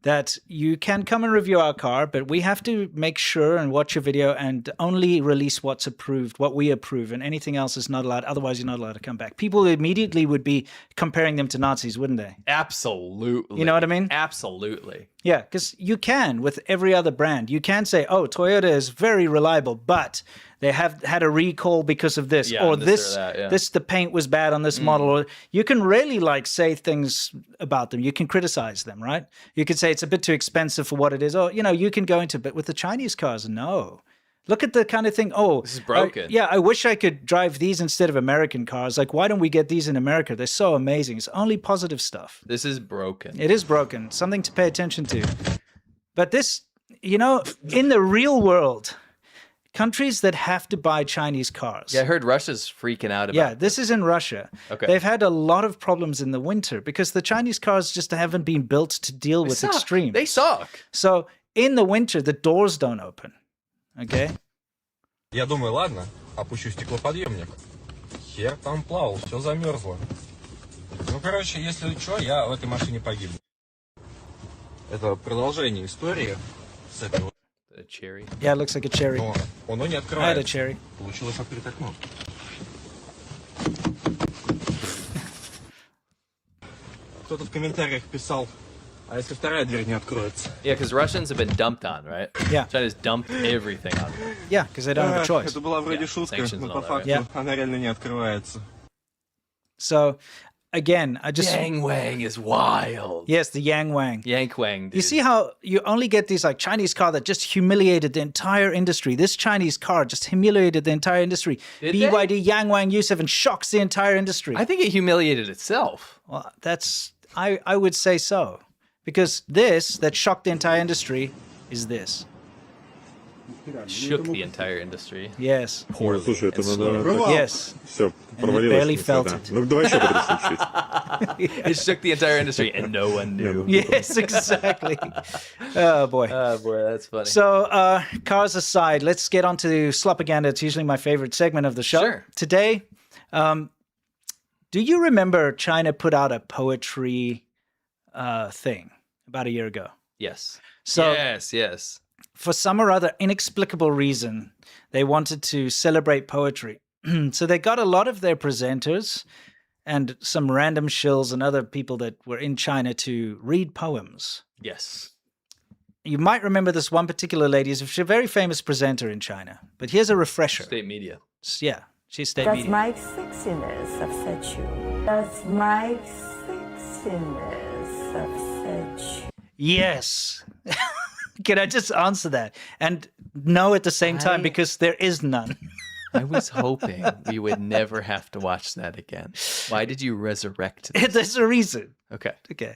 that you can come and review our car, but we have to make sure and watch your video and only release what's approved, what we approve, and anything else is not allowed. Otherwise, you're not allowed to come back. People immediately would be comparing them to Nazis, wouldn't they? Absolutely. You know what I mean? Absolutely. Yeah, because you can with every other brand. You can say, oh, Toyota is very reliable, but they have had a recall because of this. Yeah, or this or that, yeah. the paint was bad on this model. Or you can really like say things about them. You can criticize them, right? You can say it's a bit too expensive for what it is. Or, you can go into, but with the Chinese cars, no. Look at the kind of thing. Oh, This is broken. I wish I could drive these instead of American cars. Like, why don't we get these in America? They're so amazing. It's only positive stuff. This is broken. It is broken. Something to pay attention to. But this, in the real world, countries that have to buy Chinese cars. Yeah, I heard Russia's freaking out about Yeah, this is in Russia. Okay. They've had a lot of problems in the winter because the Chinese cars just haven't been built to deal with Suck. extremes. They suck. So in the winter, the doors don't open. Okay? Я думаю, ладно, опущу стеклоподъемник. Хер там плавал, все замерзло. Ну, короче, если что, я в этой машине погибну. Это продолжение истории с этого. A cherry. Yeah, it looks like a cherry. Но оно не I had a открывается. cherry. Получилось открыть окно. Кто-то в комментариях писал, а если вторая дверь не откроется? Yeah, because Russians have been dumped on, right? Yeah. China's dumped everything on them. Yeah, because they don't have a choice. Это была вроде Yeah, шутка, sanctions но and по all that, факту right? она реально не открывается. So, again, I just... Yang Wang is wild. Yes, the Yang Wang. Yank Wang, dude. You see how you only get these like Chinese car that just humiliated the entire industry. This Chinese car just humiliated the entire industry. Did they? BYD, Yang Wang, Yusuf, and shocks the entire industry. I think it humiliated itself. Well, I would say so. Because this, that shocked the entire industry, is this. Shook the entire industry. Yes. Ой, слушай, это надо... Yes. Все, barely провалилось. felt Да. it. Ну, давай еще потрясем чуть. It shook the entire industry and no one knew. Yes, exactly. Oh, boy. Oh, boy, that's funny. So, cars aside, let's get on to Slopaganda. It's usually my favorite segment of the show. Sure. Today, do you remember China put out a poetry thing about a year ago? Yes. So- yes. For some or other inexplicable reason, they wanted to celebrate poetry. So they got a lot of their presenters and some random shills and other people that were in China to read poems. Yes. You might remember this one particular lady. She's a very famous presenter in China. But here's a refresher. State media. Yeah, she's state Does media. my sexiness upset you? Does my sexiness upset you? Yes. Can I just answer that? And no at the same time, because there is none. I was hoping we would never have to watch that again. Why did you resurrect this? There's a reason. Okay. Okay.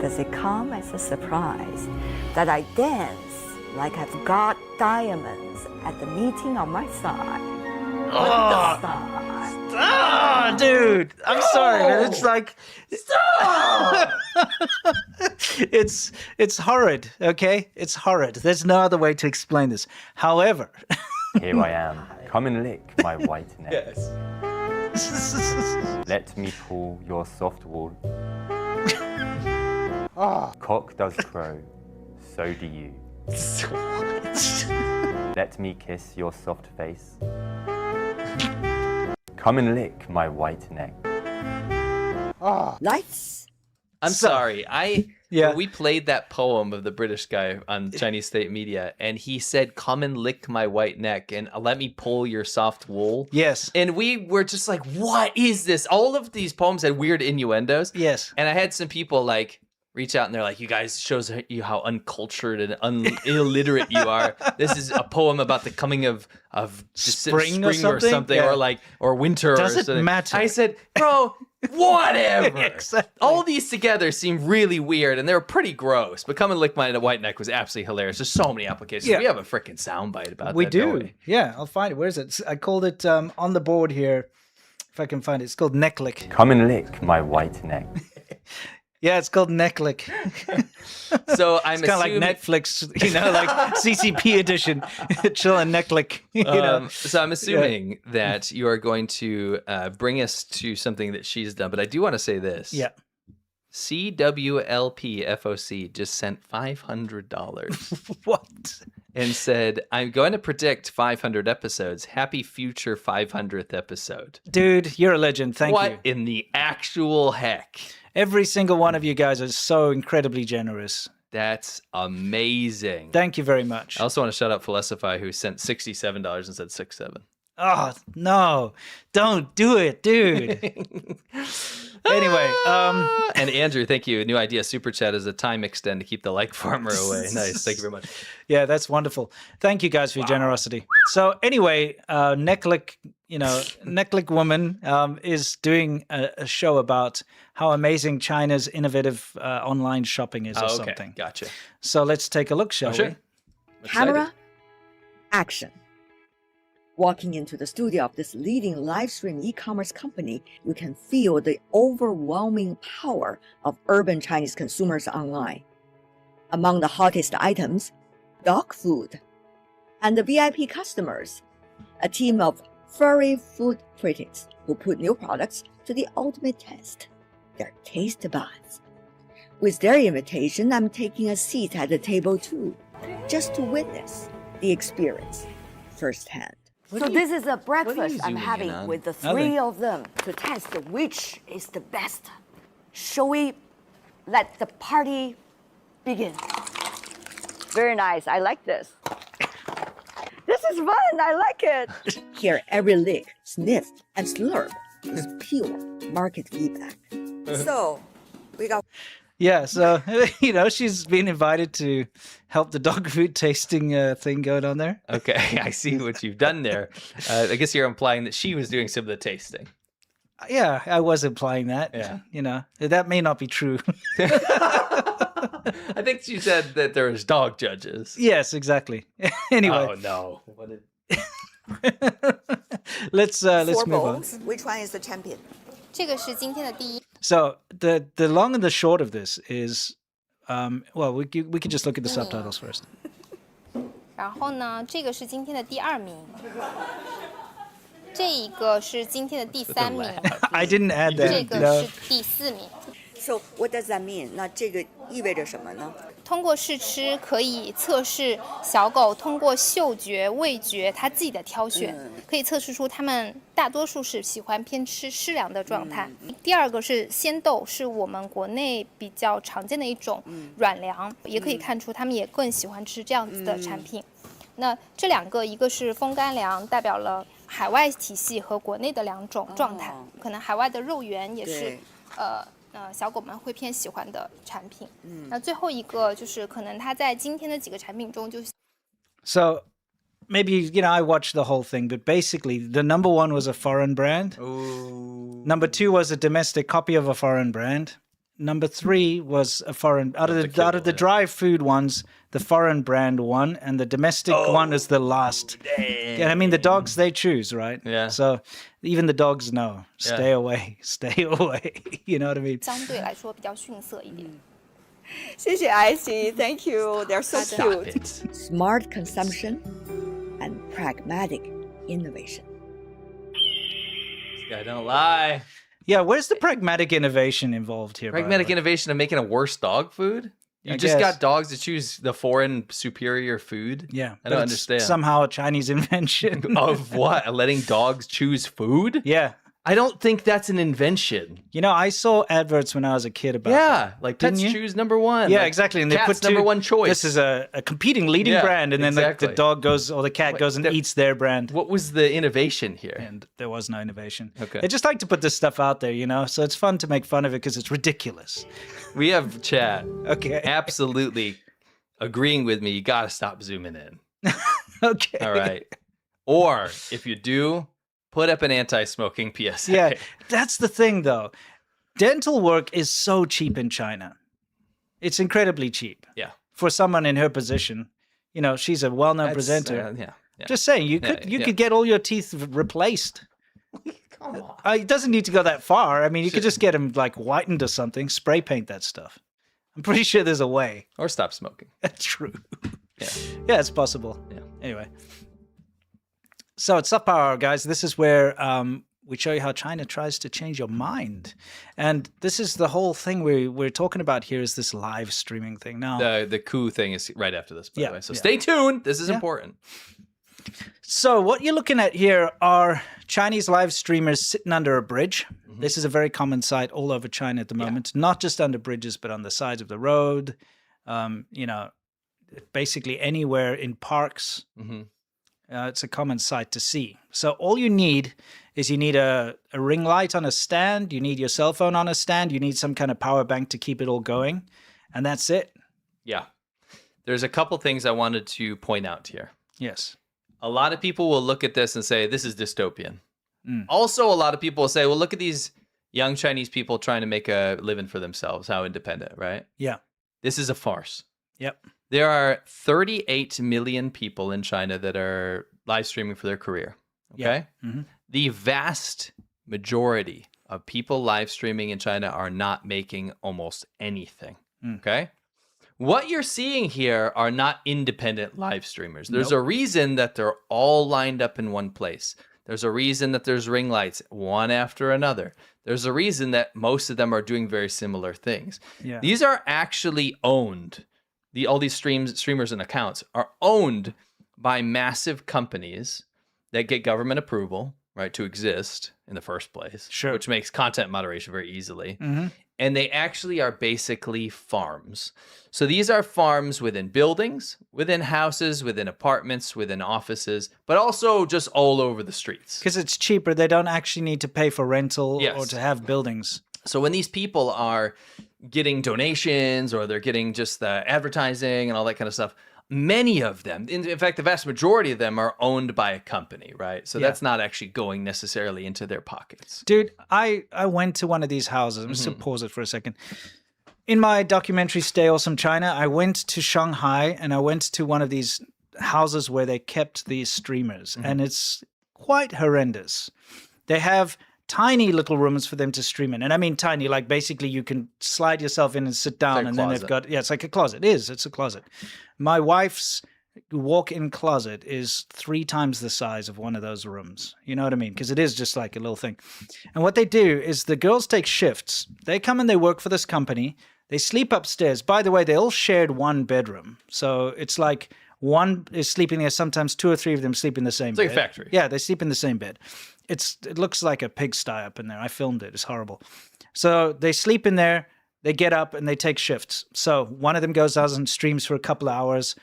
Does it come as a surprise that I dance like I've got diamonds at the meeting on my side? Ah, dude, I'm sorry, man. It's like it's horrid. Okay, it's horrid. There's no other way to explain this. However, Here I am. Come and lick my white neck. Yes. Let me pull your soft wool. Cock does crow, so do you. Let me kiss your soft face. Come and lick my white neck. Lights. I'm sorry. Yeah. We played that poem of the British guy on Chinese state media, and he said, "Come and lick my white neck, and let me pull your soft wool." yes, And we were just like, "What is this?" All of these poems had weird innuendos. yes. And I had some people like reach out and they're like, "You guys shows you how uncultured and illiterate you are. This is a poem about the coming of Spring or something? Yeah. or winter. Does or it something." matter? I said, "Bro, whatever." Exactly. All these together seem really weird and they were pretty gross. But "Come and Lick My White Neck" was absolutely hilarious. There's so many applications. Yeah. We have a freaking soundbite about We that. don't do. we? Yeah, I'll find it. Where is it? I called it on the board here. If I can find it, it's called necklick. Come and lick my white neck. Yeah, it's called necklick. So I'm It's kind of like assuming. Netflix, like CCP edition, chill and necklick. So I'm assuming that you are going to bring us to something that she's done, but I do want to say this. Yeah. CWLPFOC just sent $500 What? and said, "I'm going to predict 500 episodes. Happy future 500th episode." Dude, you're a legend. Thank What you. in the actual heck? Every single one of you guys are so incredibly generous. That's amazing. Thank you very much. I also want to shout out Philosophy, who sent $67 and said 6-7. Oh, no. Don't do it, dude. Anyway, And Andrew, thank you. A new idea, Super Chat is a time extend to keep the like farmer away. Nice. Thank you very much. yeah, that's wonderful. Thank you guys for your generosity. So anyway, Necklick, Necklick woman is doing a show about how amazing China's innovative online shopping is or Oh, okay. something. Gotcha. So let's take a look, shall Sure. we? Camera. Action. Walking into the studio of this leading live stream e-commerce company, you can feel the overwhelming power of urban Chinese consumers online. Among the hottest items, dog food. And the VIP customers, a team of furry food critics who put new products to the ultimate test, their taste buds. With their invitation, I'm taking a seat at the table too, just to witness the experience firsthand. So this is a breakfast I'm zooming in having on? with the three of them to test which is the best. Shall we let the party begin? Very nice. I like this. This is fun. I like it. Here, every lick, sniff, and slurp is pure market feedback. So, we got Yeah, so she's been invited to help the dog food tasting thing going on there. Okay, I see what you've done there. I guess you're implying that she was doing some of the tasting. Yeah, I was implying that. Yeah. That may not be true. I think she said that there was dog judges. Yes, exactly. Anyway, Oh no! What did... let's four move on. bowls. Which one is the champion? 这个是今天的第一。 So the long and the short of this is, well, we could just look at the subtitles first. 然后呢，这个是今天的第2名，这一个是今天的第3名， I didn't add 这 that. 个 No. 是第4名。 So, what does that mean? 那这个意味着什么呢？通过试吃可以测试小狗通过嗅觉、味觉它自己的挑选，可以测试出它们大多数是喜欢偏吃湿粮的状态。第二个是鲜豆，是我们国内比较常见的一种软粮，也可以看出它们也更喜欢吃这样子的产品。那这2个，一个是风干粮，代表了海外体系和国内的2种状态，可能海外的肉圆也是小狗们会偏喜欢的产品。那最后一个就是可能它在今天的几个产品中就 So maybe I watched the whole thing, but basically the number 1 was a foreign brand. Ooh. Number 2 was a domestic copy of a foreign brand. Number 3 was a foreign out of the dry food ones. The foreign brand won, and the domestic one is the last. Dang. And I mean, the dogs they choose, right? Yeah. So even the dogs know, stay away, stay away. You know what I mean? 相对来说比较逊色一点。谢谢 IC, thank you. They're so Stop cute. it. Smart consumption and pragmatic innovation. I don't lie. Yeah, where's the pragmatic innovation involved here? by the Pragmatic way? innovation of making a worse dog food? You I just guess. got dogs to choose the foreign superior food? Yeah, I but don't it's understand. Somehow a Chinese invention. Of what? Letting dogs choose food? Yeah. I don't think that's an invention. I saw adverts when I was a kid about Yeah, that. like Didn't pets you? choose number 1. Yeah, Like, exactly. And they cat's put number 1 choice. This is a competing leading Yeah, brand, and then exactly. the dog goes or the cat goes and eats their brand. What was the innovation here? And there was no innovation. Okay. They just like to put this stuff out there, So it's fun to make fun of it because it's ridiculous. We have chat Okay. absolutely agreeing with me. You got to stop zooming in. Okay. All right. Or if you do, put up an anti-smoking PSA. Yeah, that's the thing, though. Dental work is so cheap in China. It's incredibly cheap. Yeah. For someone in her position, she's a well-known That's, presenter. yeah. Just saying, you could get all your teeth replaced. Come on. It doesn't need to go that far. I mean, you could just get them like whitened or something, spray paint that stuff. I'm pretty sure there's a way. Or stop smoking. That's true. Yeah. Yeah, it's possible. Yeah. Anyway. So it's Soft Power, guys. This is where we show you how China tries to change your mind. And this is the whole thing we're talking about here is this live streaming thing. Now, The Coup thing is right after this, by Yeah, the way. So yeah. stay tuned. This is important. so what you're looking at here are Chinese live streamers sitting under a bridge. This is a very common sight all over China at the moment, not just under bridges, but on the sides of the road, basically anywhere in parks. Mm-hmm. It's a common sight to see. So all you need is a ring light on a stand. You need your cell phone on a stand. You need some kind of power bank to keep it all going. And that's it. Yeah. There's a couple things I wanted to point out here. Yes. A lot of people will look at this and say, this is dystopian. Also, a lot of people will say, well, look at these young Chinese people trying to make a living for themselves. How independent, right? Yeah. This is a farce. Yep. There are 38 million people in China that are live streaming for their career. Okay. Yeah. Mm-hmm. The vast majority of people live streaming in China are not making almost anything. Okay. What you're seeing here are not independent live streamers. There's a reason that they're all lined up in one place. There's a reason that there's ring lights, one after another. There's a reason that most of them are doing very similar things. Yeah. These are actually owned. All these streamers and accounts are owned by massive companies that get government approval, right, to exist in the first place. Sure. Which makes content moderation very easily. And they actually are basically farms. So these are farms within buildings, within houses, within apartments, within offices, but also just all over the streets. Because it's cheaper. They don't actually need to pay for rental Yes. or to have buildings. So when these people are getting donations or they're getting just the advertising and all that kind of stuff, many of them, in fact, the vast majority of them are owned by a company, right? So that's not actually going necessarily into their pockets. Dude, I went to one of these houses. I'm just going to pause it for a second. In my documentary Stay Awesome China, I went to Shanghai and I went to one of these houses where they kept these streamers. And it's quite horrendous. They have tiny little rooms for them to stream in. And I mean tiny, like basically you can slide yourself in and sit down like a and then they've closet. got, it's like a closet. It's a closet. My wife's walk-in closet is 3 times the size of one of those rooms. You know what I mean? Because it is just like a little thing. And what they do is the girls take shifts. They come and they work for this company. They sleep upstairs. By the way, they all shared one bedroom. So it's like one is sleeping there. Sometimes 2 or 3 of them sleep in the same bed. It's like a factory. Yeah, they sleep in the same bed. It looks like a pigsty up in there. I filmed it. It's horrible. So they sleep in there. They get up and they take shifts. So one of them goes out and streams for a couple of hours.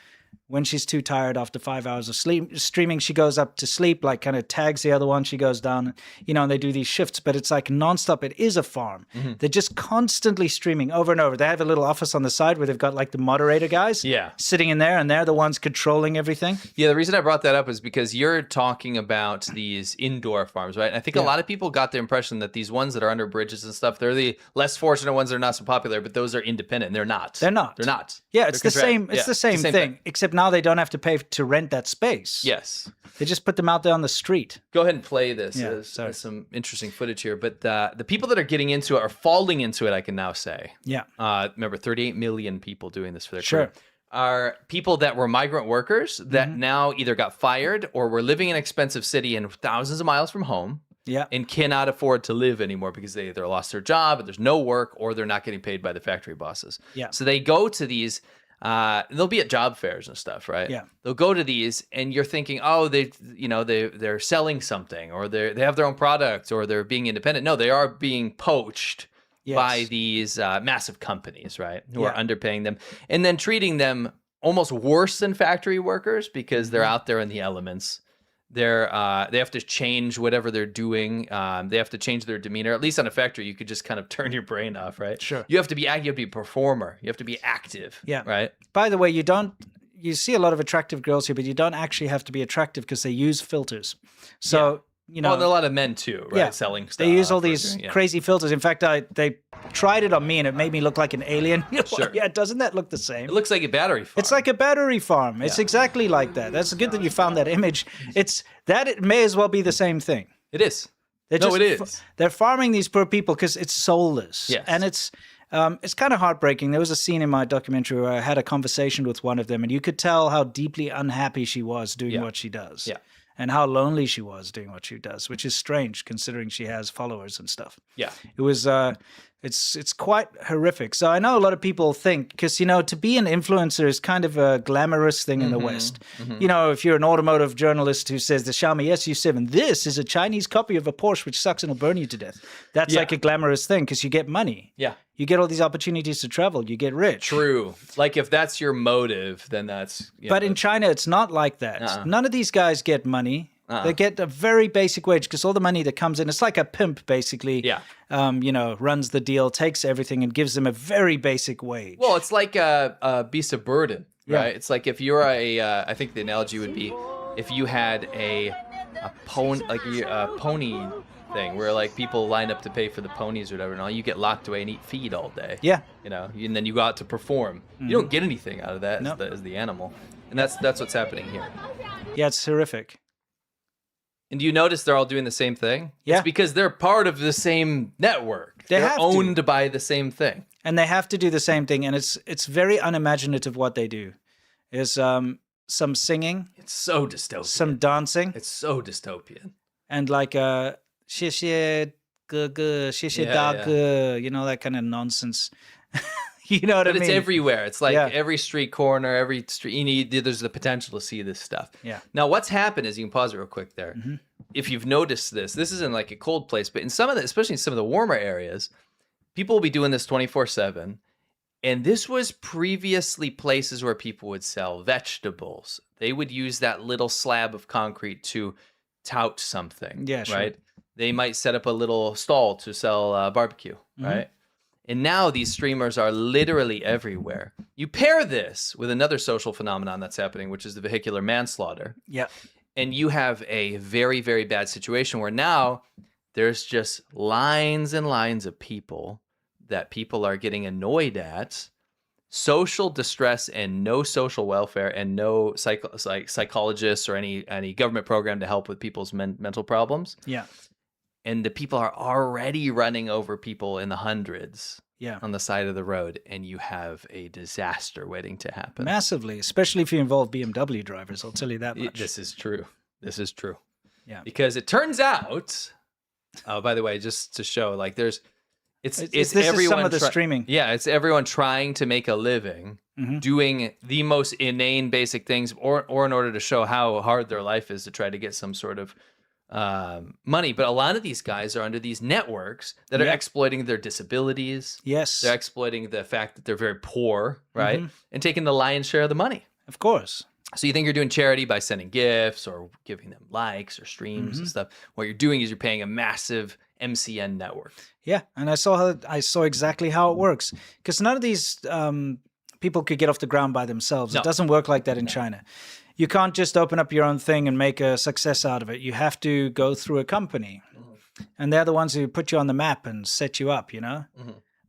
When she's too tired after 5 hours of streaming, she goes up to sleep, like kind of tags the other one. She goes down, and they do these shifts, but it's like nonstop. It is a farm. They're just constantly streaming over and over. They have a little office on the side where they've got like the moderator guys sitting in there, and they're the ones controlling everything. Yeah, the reason I brought that up is because you're talking about these indoor farms, right? And I think a lot of people got the impression that these ones that are under bridges and stuff, they're the less fortunate ones that are not so popular, but those are independent. They're not. They're not. They're not. Yeah, it's They're the same. It's the same thing, except now they don't have to pay to rent that space. Yes. They just put them out there on the street. Go ahead and play this. Yeah, There's some interesting footage here. But the people that are getting into it are falling into it, I can now say. Yeah. Remember, 38 million people doing this for their Sure. career. Are people that were migrant workers that now either got fired or were living in an expensive city and thousands of miles from home. Yeah. And cannot afford to live anymore because they either lost their job, or there's no work, or they're not getting paid by the factory bosses. Yeah. So they go to these, they'll be at job fairs and stuff, right? Yeah. They'll go to these and you're thinking, oh, they're selling something, or they have their own product, or they're being independent. No, they are being poached by these massive companies, right? Who are underpaying them and then treating them almost worse than factory workers because they're out there in the elements. They have to change whatever they're doing. They have to change their demeanor. At least on a factory, you could just kind of turn your brain off, right? Sure. You have to be a performer. You have to be active. Yeah. Right. By the way, you see a lot of attractive girls here, but you don't actually have to be attractive because they use filters. So, and a lot of men too, right? Selling stuff. They use all these crazy filters. In fact, they tried it on me and it made me look like an alien. Sure. Yeah, doesn't that look the same? It looks like a battery farm. It's like a battery farm. It's exactly like that. That's good that you found that image. It may as well be the same thing. It is. It is. They're farming these poor people because it's soulless. Yes. And it's kind of heartbreaking. There was a scene in my documentary where I had a conversation with one of them, and you could tell how deeply unhappy she was doing what she does. Yeah. And how lonely she was doing what she does, which is strange considering she has followers and stuff. Yeah. It was it's quite horrific. So I know a lot of people think, because to be an influencer is kind of a glamorous thing in the West. If you're an automotive journalist who says the Xiaomi SU7, this is a Chinese copy of a Porsche which sucks and will burn you to death. That's like a glamorous thing because you get money. Yeah. You get all these opportunities to travel. You get rich. True. Like if that's your motive, then that's. But in China, it's not like that. None of these guys get money. They get a very basic wage because all the money that comes in, it's like a pimp basically. Yeah. Runs the deal, takes everything, and gives them a very basic wage. Well, it's like a beast of burden, right? It's like if you're I think the analogy would be if you had a pony thing where like people line up to pay for the ponies or whatever, and all you get locked away and eat feed all day. Yeah. And then you go out to perform. You don't get anything out of that as the animal, and that's what's happening here. Yeah, it's horrific. And do you notice they're all doing the same thing? Yeah. It's because they're part of the same network. They're owned by the same thing. And they have to do the same thing. And it's very unimaginative what they do. Is some singing. It's so dystopian. Some dancing. It's so dystopian. and like 谢谢哥哥,谢谢大哥, you know, that kind of nonsense. You know what But I mean? it's everywhere. It's like Yeah. every street corner, every street. There's the potential to see this stuff. Yeah. Now, what's happened is, you can pause it real quick there. If you've noticed this isn't like a cold place, but in some of the, especially in some of the warmer areas, people will be doing this 24/7. And this was previously places where people would sell vegetables. They would use that little slab of concrete to tout something. Yeah, sure. Right. They might set up a little stall to sell barbecue. Right. And now these streamers are literally everywhere. You pair this with another social phenomenon that's happening, which is the vehicular manslaughter. Yeah. And you have a very, very bad situation where now there's just lines and lines of people that people are getting annoyed at, social distress and no social welfare and no psychologists or any government program to help with people's mental problems. Yeah. And the people are already running over people in the hundreds on the side of the road, and you have a disaster waiting to happen. Massively, especially if you involve BMW drivers, I'll tell you that much. This is true. This is true. Yeah. Because it turns out, oh, by the way, just to show, like, there's, it's this everyone is some of the streaming. Yeah, it's everyone trying to make a living, doing the most inane basic things, or in order to show how hard their life is to try to get some sort of money. But a lot of these guys are under these networks that are exploiting their disabilities. Yes. They're exploiting the fact that they're very poor, right? And taking the lion's share of the money. Of course. So you think you're doing charity by sending gifts or giving them likes or streams and stuff. What you're doing is you're paying a massive MCN network. Yeah, and I saw exactly how it works, because none of these people could get off the ground by themselves. No. It doesn't work like that in China. You can't just open up your own thing and make a success out of it. You have to go through a company, and they're the ones who put you on the map and set you up, you know?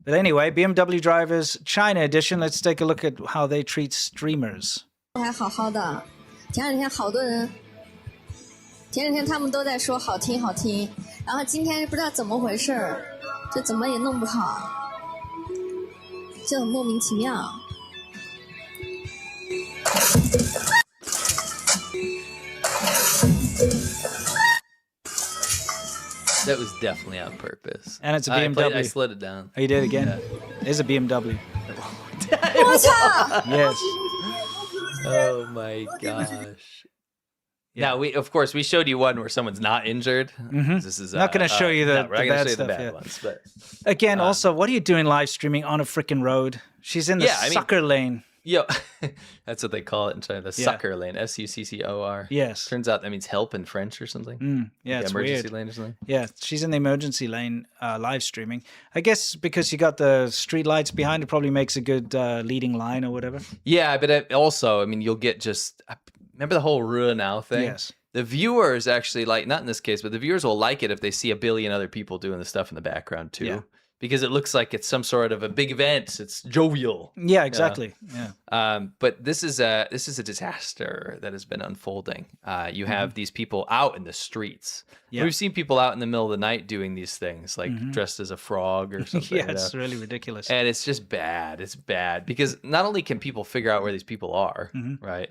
But anyway, BMW drivers, China edition, let's take a look at how they treat streamers. 还好好的，前两天好多人，前两天他们都在说好听好听，然后今天不知道怎么回事儿，这怎么也弄不好，就很莫名其妙。That was definitely on purpose. And it's a BMW. I slid it down. Oh, you did it again? It's a BMW. 我操！ Yes. Oh my gosh. Now we showed you one where someone's not injured. This is Not going to show you the, we're not gonna bad show you stuff. the bad Yeah. ones, but Again, also, what are you doing live streaming on a freaking road? She's in the sucker lane. yo, that's what they call it in China, the succor lane, SUCCOR. Yes. Turns out that means help in French or something. Yeah, Like it's emergency weird. lane or something. Yeah, she's in the emergency lane live streaming. I guess because you got the street lights behind, it probably makes a good leading line or whatever. Yeah, but also, I mean, you'll get just remember the whole Rua Now thing. Yes. The viewers actually like, not in this case, but the viewers will like it if they see a billion other people doing the stuff in the background too. Yeah. Because it looks like it's some sort of a big event. It's jovial. Yeah, exactly. Yeah. But this is a disaster that has been unfolding. You have these people out in the streets. Yeah. We've seen people out in the middle of the night doing these things, like dressed as a frog or something. Yeah, it's really ridiculous. And it's just bad. It's bad because not only can people figure out where these people are, right?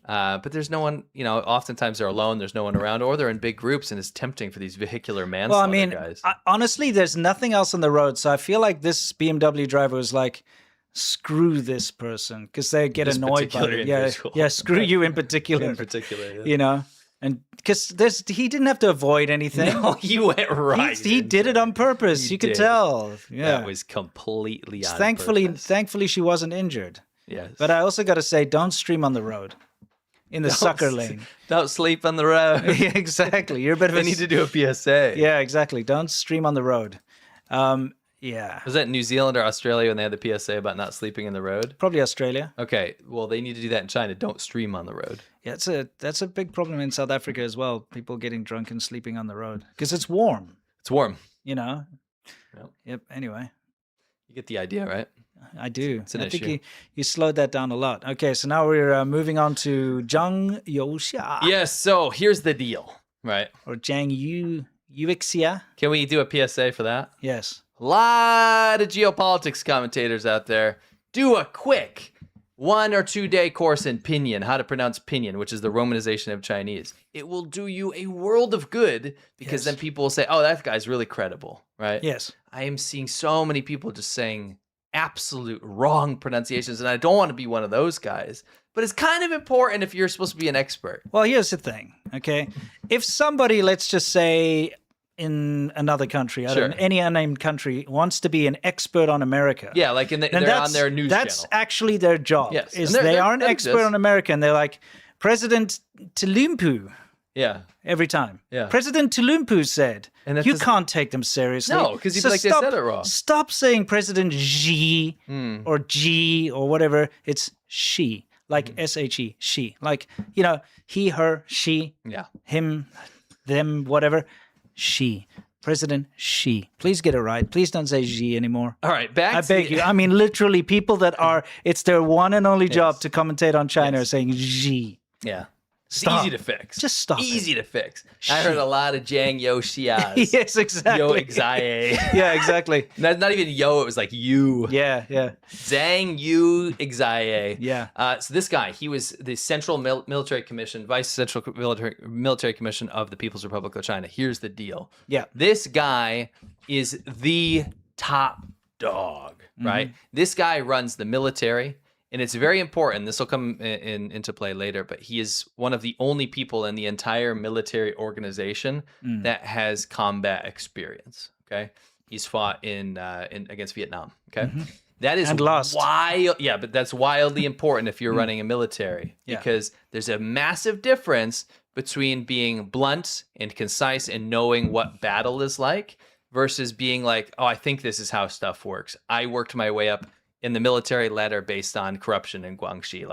But there's no one, oftentimes they're alone, there's no one around, or they're in big groups, and it's tempting for these vehicular manslaughter guys. Honestly, there's nothing else on the road, so I feel like this BMW driver was like, screw this person, because they get This annoyed by particular it. individual. Yeah, screw you in particular. In particular, yeah. You know? And because he didn't have to avoid anything. No, he went right. He did it on purpose. You could tell. Yeah. That was completely on Thankfully, purpose. she wasn't injured. Yes. But I also got to say, don't stream on the road. In the sucker lane. Don't sleep on the road. Yeah, exactly. You're a bit of They need to do a PSA. Yeah, exactly. Don't stream on the road. Yeah. Was that New Zealand or Australia when they had the PSA about not sleeping in the road? Probably Australia. Okay, well, they need to do that in China. Don't stream on the road. Yeah, that's a big problem in South Africa as well. People getting drunk and sleeping on the road because it's warm. It's warm. You know. Yep. Yep. Anyway, you get the idea, right? I do. It's an I issue. think you slowed that down a lot. Okay, so now we're moving on to Zhang Youxia. Yes. So here's the deal, right? Or Zhang Youxia. Can we do a PSA for that? Yes. A lot of geopolitics commentators out there. Do a quick 1 or 2 day course in Pinyin, how to pronounce Pinyin, which is the romanization of Chinese. It will do you a world of good because then people will say, oh, that guy's really credible, right? Yes. I am seeing so many people just saying absolute wrong pronunciations, and I don't want to be one of those guys. But it's kind of important if you're supposed to be an expert. Well, here's the thing, okay? If somebody, let's just say in another country, I don't know, any unnamed country, wants to be an expert on America. Yeah, like they're on their news That's channel. actually their job. Yes. Is And they are an that expert exists. on America, and they're like, President Tulumpu. Yeah. Every time. Yeah. President Tulumpu said, And that you doesn't- can't take them seriously. No, because you'd be like, they said it wrong. Stop saying President Xi or G or whatever. It's she, like S-H-E, she. Like, you know, he, her, she, him, them, whatever. She. President Xi. Please get it right. Please don't say Xi anymore. All right, back I to beg you. I mean, literally, people that are, it's their one and only job to commentate on China are saying Xi. Yeah. It's Stop. easy to fix. Just stop it. Easy to fix. I heard a lot of Jiang Yo Xias. Yes, exactly. Yo Xaye. Yeah, exactly. Not even Yo, it was like you. Yeah, yeah. Zhang Yu Xaye. Yeah. So this guy, he was the Central Military Commission, Vice Central Military Commission of the People's Republic of China. Here's the deal. Yeah. This guy is the top dog, right? This guy runs the military. And it's very important. This will come into play later, but he is one of the only people in the entire military organization that has combat experience. Okay, he's fought in against Vietnam. Okay, that is And lost. wild. Yeah, but that's wildly important if you're running a military because there's a massive difference between being blunt and concise and knowing what battle is like versus being like, oh, I think this is how stuff works. I worked my way up in the military ladder based on corruption in Guangxi,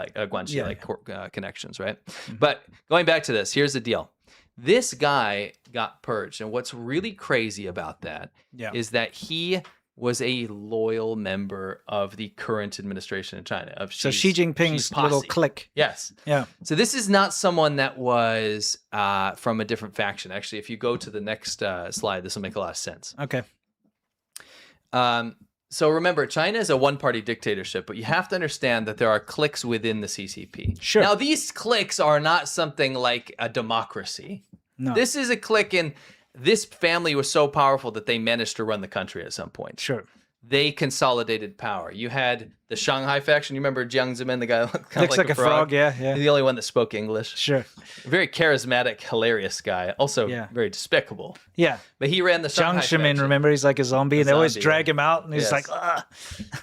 connections, right? But going back to this, here's the deal. This guy got purged. And what's really crazy about that is that he was a loyal member of the current administration in China. So Xi Jinping's little clique. Yes. Yeah. So this is not someone that was from a different faction. Actually, if you go to the next slide, this will make a lot of sense. Okay. So remember, China is a one-party dictatorship, but you have to understand that there are cliques within the CCP. Sure. Now, these cliques are not something like a democracy. No. This is a clique, and this family was so powerful that they managed to run the country at some point. Sure. They consolidated power. You had the Shanghai faction. You remember Jiang Zemin, the guy that looked kind Looks of like a frog? Yeah. He's the only one that spoke English. Sure. Very charismatic, hilarious guy. Also very despicable. Yeah. But he ran the Shanghai Jiang Zemin, faction. remember, he's like a zombie, and they always zombie, drag him out, and he's like, ah.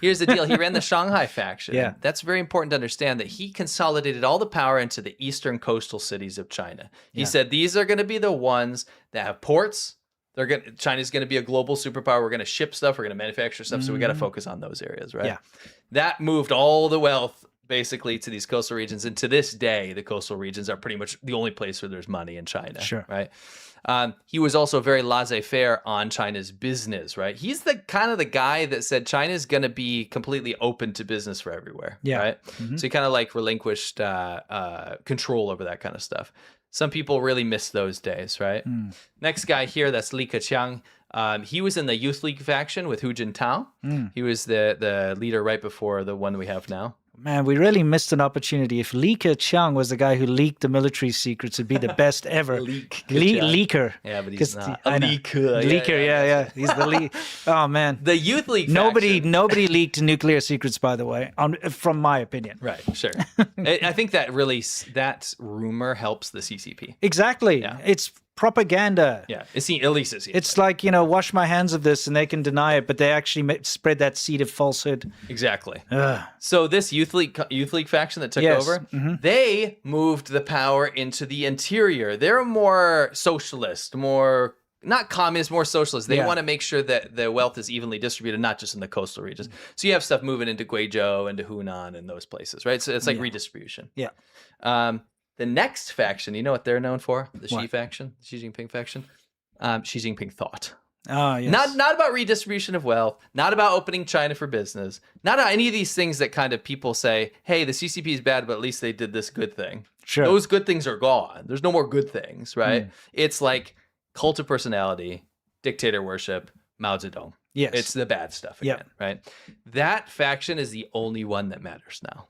Here's the deal. He ran the Shanghai faction. Yeah. That's very important to understand that he consolidated all the power into the eastern coastal cities of China. He said, these are going to be the ones that have ports. China's going to be a global superpower. We're going to ship stuff. We're going to manufacture stuff. So we got to focus on those areas, right? Yeah. That moved all the wealth basically to these coastal regions. And to this day, the coastal regions are pretty much the only place where there's money in China. Sure. Right. He was also very laissez-faire on China's business, right? He's the kind of the guy that said China's going to be completely open to business for everywhere. Yeah. Right. So he kind of like relinquished control over that kind of stuff. Some people really miss those days, right? Next guy here, that's Li Keqiang. He was in the Youth League faction with Hu Jintao. He was the leader right before the one we have now. Man, we really missed an opportunity. If Li Keqiang was the guy who leaked the military secrets, it'd be the best ever. Leaker. Yeah, but he's not. A leaker. Leaker, yeah. He's the leak. Oh, man. The Youth League Nobody faction. leaked nuclear secrets, by the way, from my opinion. Right, sure. I think that rumor helps the CCP. Exactly. Yeah. It's propaganda. Yeah, at least it seems It's like wash my hands of this, and they can deny it, but they actually spread that seed of falsehood. Exactly. Ugh. So this Youth League faction that took over, they moved the power into the interior. They're more socialist, more not communist, more socialist. They want to make sure that the wealth is evenly distributed, not just in the coastal regions. So you have stuff moving into Guizhou, into Hunan, and those places, right? So it's like redistribution. Yeah. The next faction, you know what they're known for? The Xi faction, the Xi Jinping faction. Xi Jinping thought. Oh, yes. Not about redistribution of wealth, not about opening China for business, not any of these things that kind of people say, hey, the CCP is bad, but at least they did this good thing. Sure. Those good things are gone. There's no more good things, right? It's like cult of personality, dictator worship, Mao Zedong. Yes. It's the bad stuff again, right? That faction is the only one that matters now.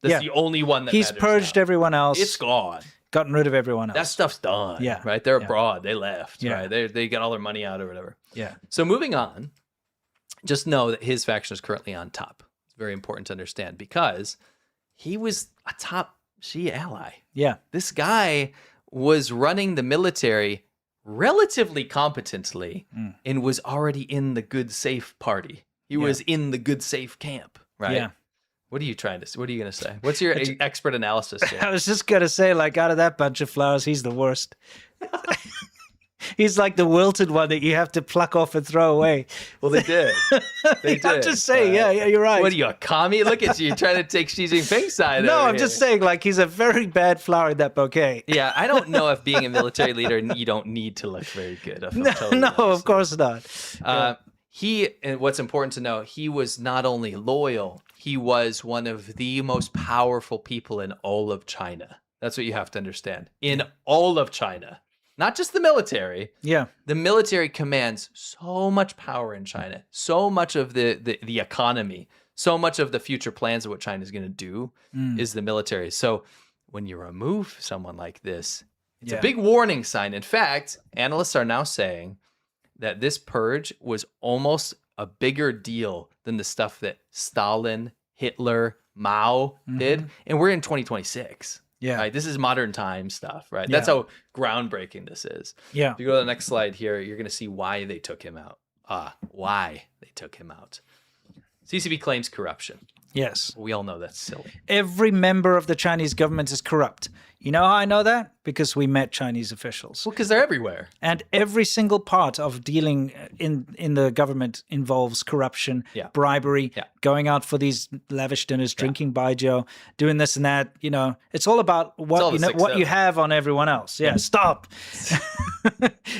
That's the only one that He's matters purged now. everyone else. It's gone. Gotten rid of everyone else. That stuff's done. Yeah. Right? They're abroad. They left. Yeah. Right? They got all their money out or whatever. Yeah. So moving on, just know that his faction is currently on top. It's very important to understand because he was a top Xi ally. Yeah. This guy was running the military relatively competently and was already in the good, safe party. He was in the good, safe camp, right? Yeah. What are you going to say? What's your expert analysis, Jay? I was just going to say, like, out of that bunch of flowers, he's the worst. He's like the wilted one that you have to pluck off and throw away. Well, they did. They did. I'm just saying, yeah, you're right. What are you, a commie? Look at you trying to take Xi Jinping's side. No, over I'm here. just saying, like, he's a very bad flower in that bouquet. Yeah, I don't know if being a military leader, you don't need to look very good. If I'm totally No, honest. of course not. And what's important to know, he was not only loyal, he was one of the most powerful people in all of China. That's what you have to understand. In all of China. Not just the military. Yeah. The military commands so much power in China, so much of the economy, so much of the future plans of what China is going to do is the military. So when you remove someone like this, it's a big warning sign. In fact, analysts are now saying that this purge was almost a bigger deal than the stuff that Stalin, Hitler, Mao did. And we're in 2026. Yeah. Right? This is modern time stuff, right? That's how groundbreaking this is. Yeah. If you go to the next slide here, you're going to see why they took him out. Why they took him out. CCP claims corruption. Yes. We all know that's silly. Every member of the Chinese government is corrupt. You know how I know that? Because we met Chinese officials. Well, because they're everywhere. And every single part of dealing in the government involves corruption, bribery, going out for these lavish dinners, drinking baijiu, doing this and that. You know, it's all about what you have on everyone else. Yeah, stop.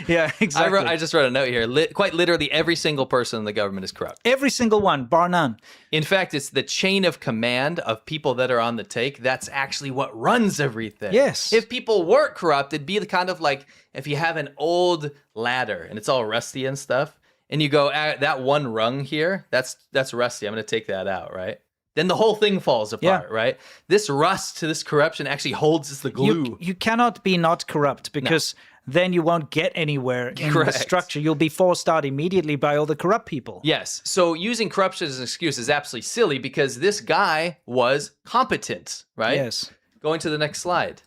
Yeah, exactly. I just wrote a note here. Quite literally, every single person in the government is corrupt. Every single one, bar none. In fact, it's the chain of command of people that are on the take. That's actually what runs everything. Yes. If people weren't corrupt, it'd be the kind of like if you have an old ladder and it's all rusty and stuff, and you go, that one rung here, that's rusty. I'm going to take that out, right? Then the whole thing falls apart, right? This rust to this corruption actually holds the glue. You cannot be not corrupt because then you won't get anywhere in the structure. You'll be forced out immediately by all the corrupt people. Yes. So using corruption as an excuse is absolutely silly because this guy was competent, right? Yes. Going to the next slide.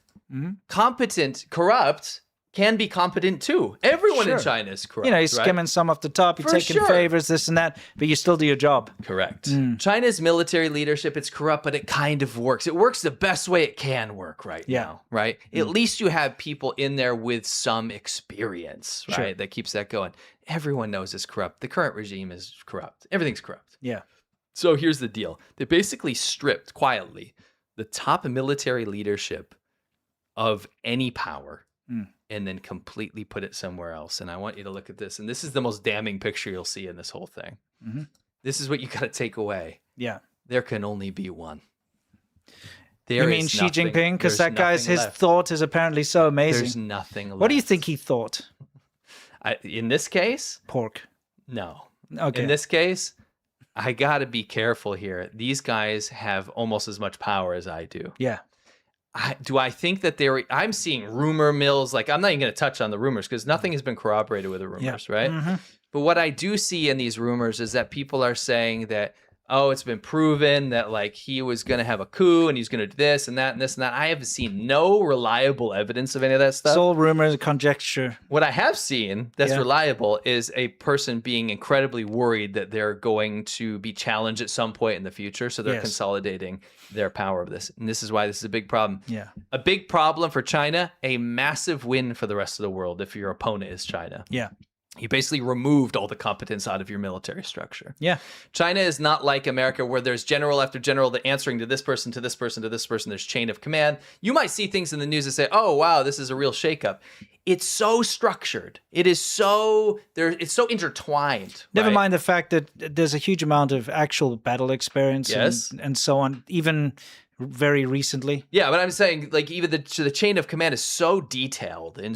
Competent, corrupt can be competent too. Everyone in China is corrupt. You know, you're skimming some off the top, you're taking favors, this and that, but you still do your job. Correct. China's military leadership, it's corrupt, but it kind of works. It works the best way it can work right now, right? At least you have people in there with some experience, right? That keeps that going. Everyone knows it's corrupt. The current regime is corrupt. Everything's corrupt. Yeah. So here's the deal. They basically stripped quietly the top military leadership of any power and then completely put it somewhere else. And I want you to look at this. And this is the most damning picture you'll see in this whole thing. This is what you got to take away. Yeah. There can only be one. You mean Xi Jinping? Because that guy's, his thought is apparently so amazing. There's nothing left. What do you think he thought? In this case? Pork. No. Okay. In this case, I got to be careful here. These guys have almost as much power as I do. Yeah. Do I think that I'm seeing rumor mills. Like, I'm not even going to touch on the rumors because nothing has been corroborated with the rumors, right? But what I do see in these rumors is that people are saying that, oh, it's been proven that like he was going to have a coup and he's going to do this and that and this and that. I have seen no reliable evidence of any of that stuff. It's all rumors and conjecture. What I have seen that's reliable is a person being incredibly worried that they're going to be challenged at some point in the future. So they're consolidating their power of this. And this is why this is a big problem. Yeah. A big problem for China, a massive win for the rest of the world if your opponent is China. Yeah. You basically removed all the competence out of your military structure. Yeah. China is not like America where there's general after general that answering to this person, to this person, to this person. There's chain of command. You might see things in the news that say, oh, wow, this is a real shakeup. It's so structured. It's so intertwined. Never mind the fact that there's a huge amount of actual battle experience and so on, even very recently. Yeah, but I'm saying like even the chain of command is so detailed and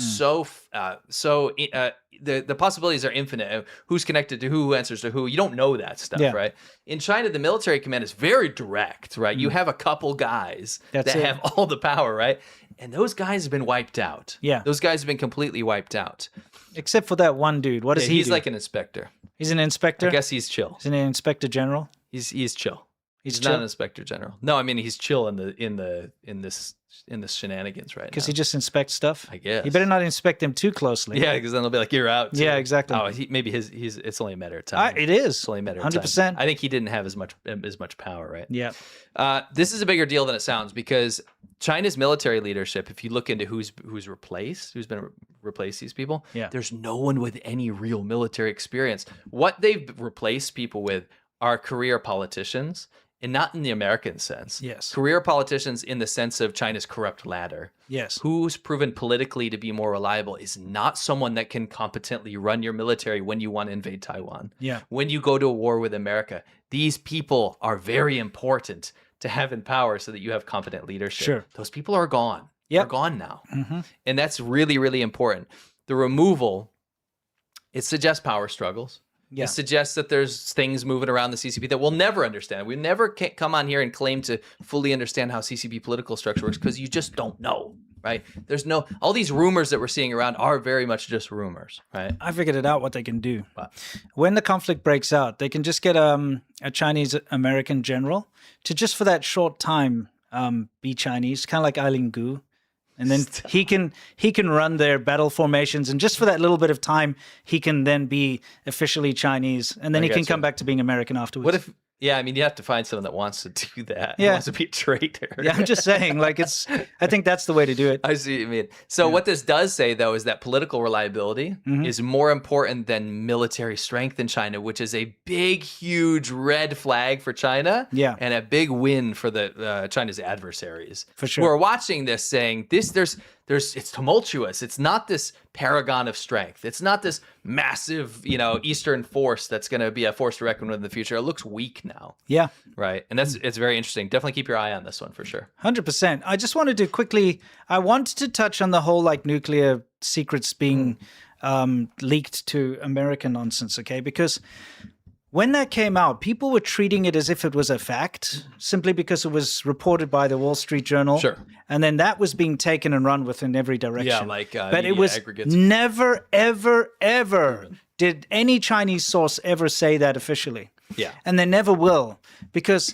the possibilities are infinite. Who's connected to who answers to who? You don't know that stuff, right? In China, the military command is very direct, right? You have a couple guys that have all the power, right? And those guys have been wiped out. Yeah, those guys have been completely wiped out, except for that one dude. What does he do? He's like an inspector. He's an inspector. I guess he's chill. He's an inspector general. He's chill. He's chill? not an inspector general. No, I mean he's chill in this shenanigans right now. Because he just inspects stuff. I guess. You better not inspect him too closely. Yeah, because then they'll be like, "You're out." Too. Yeah, exactly. Oh, maybe it's only a matter of time. It is. It's only a matter of 100%. time. I think he didn't have as much power, right? Yeah. This is a bigger deal than it sounds because China's military leadership, if you look into who's been replaced these people, there's no one with any real military experience. What they've replaced people with are career politicians. And not in the American sense. Yes. Career politicians in the sense of China's corrupt ladder. Yes. Who's proven politically to be more reliable is not someone that can competently run your military when you want to invade Taiwan. Yeah. When you go to a war with America. These people are very important to have in power so that you have competent leadership. Sure. Those people are gone. Yep. They're gone now. Mm-hmm. And that's really, really important. The removal, it suggests power struggles. Yeah. It suggests that there's things moving around the CCP that we'll never understand. We never come on here and claim to fully understand how CCP political structure works because you just don't know, right? All these rumors that we're seeing around are very much just rumors, right? I figured it out what they can do. When the conflict breaks out, they can just get a Chinese American general to just for that short time be Chinese, kind of like Eileen Gu. And then he can run their battle formations, and just for that little bit of time, he can then be officially Chinese, and then he can come back to being American afterwards. What if? Yeah, I mean, you have to find someone that wants to do that. Yeah, wants to be a traitor. Yeah, I'm just saying, I think that's the way to do it. I see what you mean. So what this does say, though, is that political reliability is more important than military strength in China, which is a big, huge red flag for China. Yeah, and a big win for the China's adversaries. For sure. Who are watching this, saying it's tumultuous. It's not this paragon of strength. It's not this massive, Eastern force that's going to be a force to reckon with in the future. It looks weak now. Yeah. Right. And it's very interesting. Definitely keep your eye on this one for sure. 100%. I just wanted to I wanted to touch on the whole nuclear secrets being leaked to America nonsense, okay? Because when that came out, people were treating it as if it was a fact, simply because it was reported by the Wall Street Journal. Sure. And then that was being taken and run with in every direction. Yeah, but it was aggregates. never, ever, ever did any Chinese source ever say that officially. Yeah. And they never will, because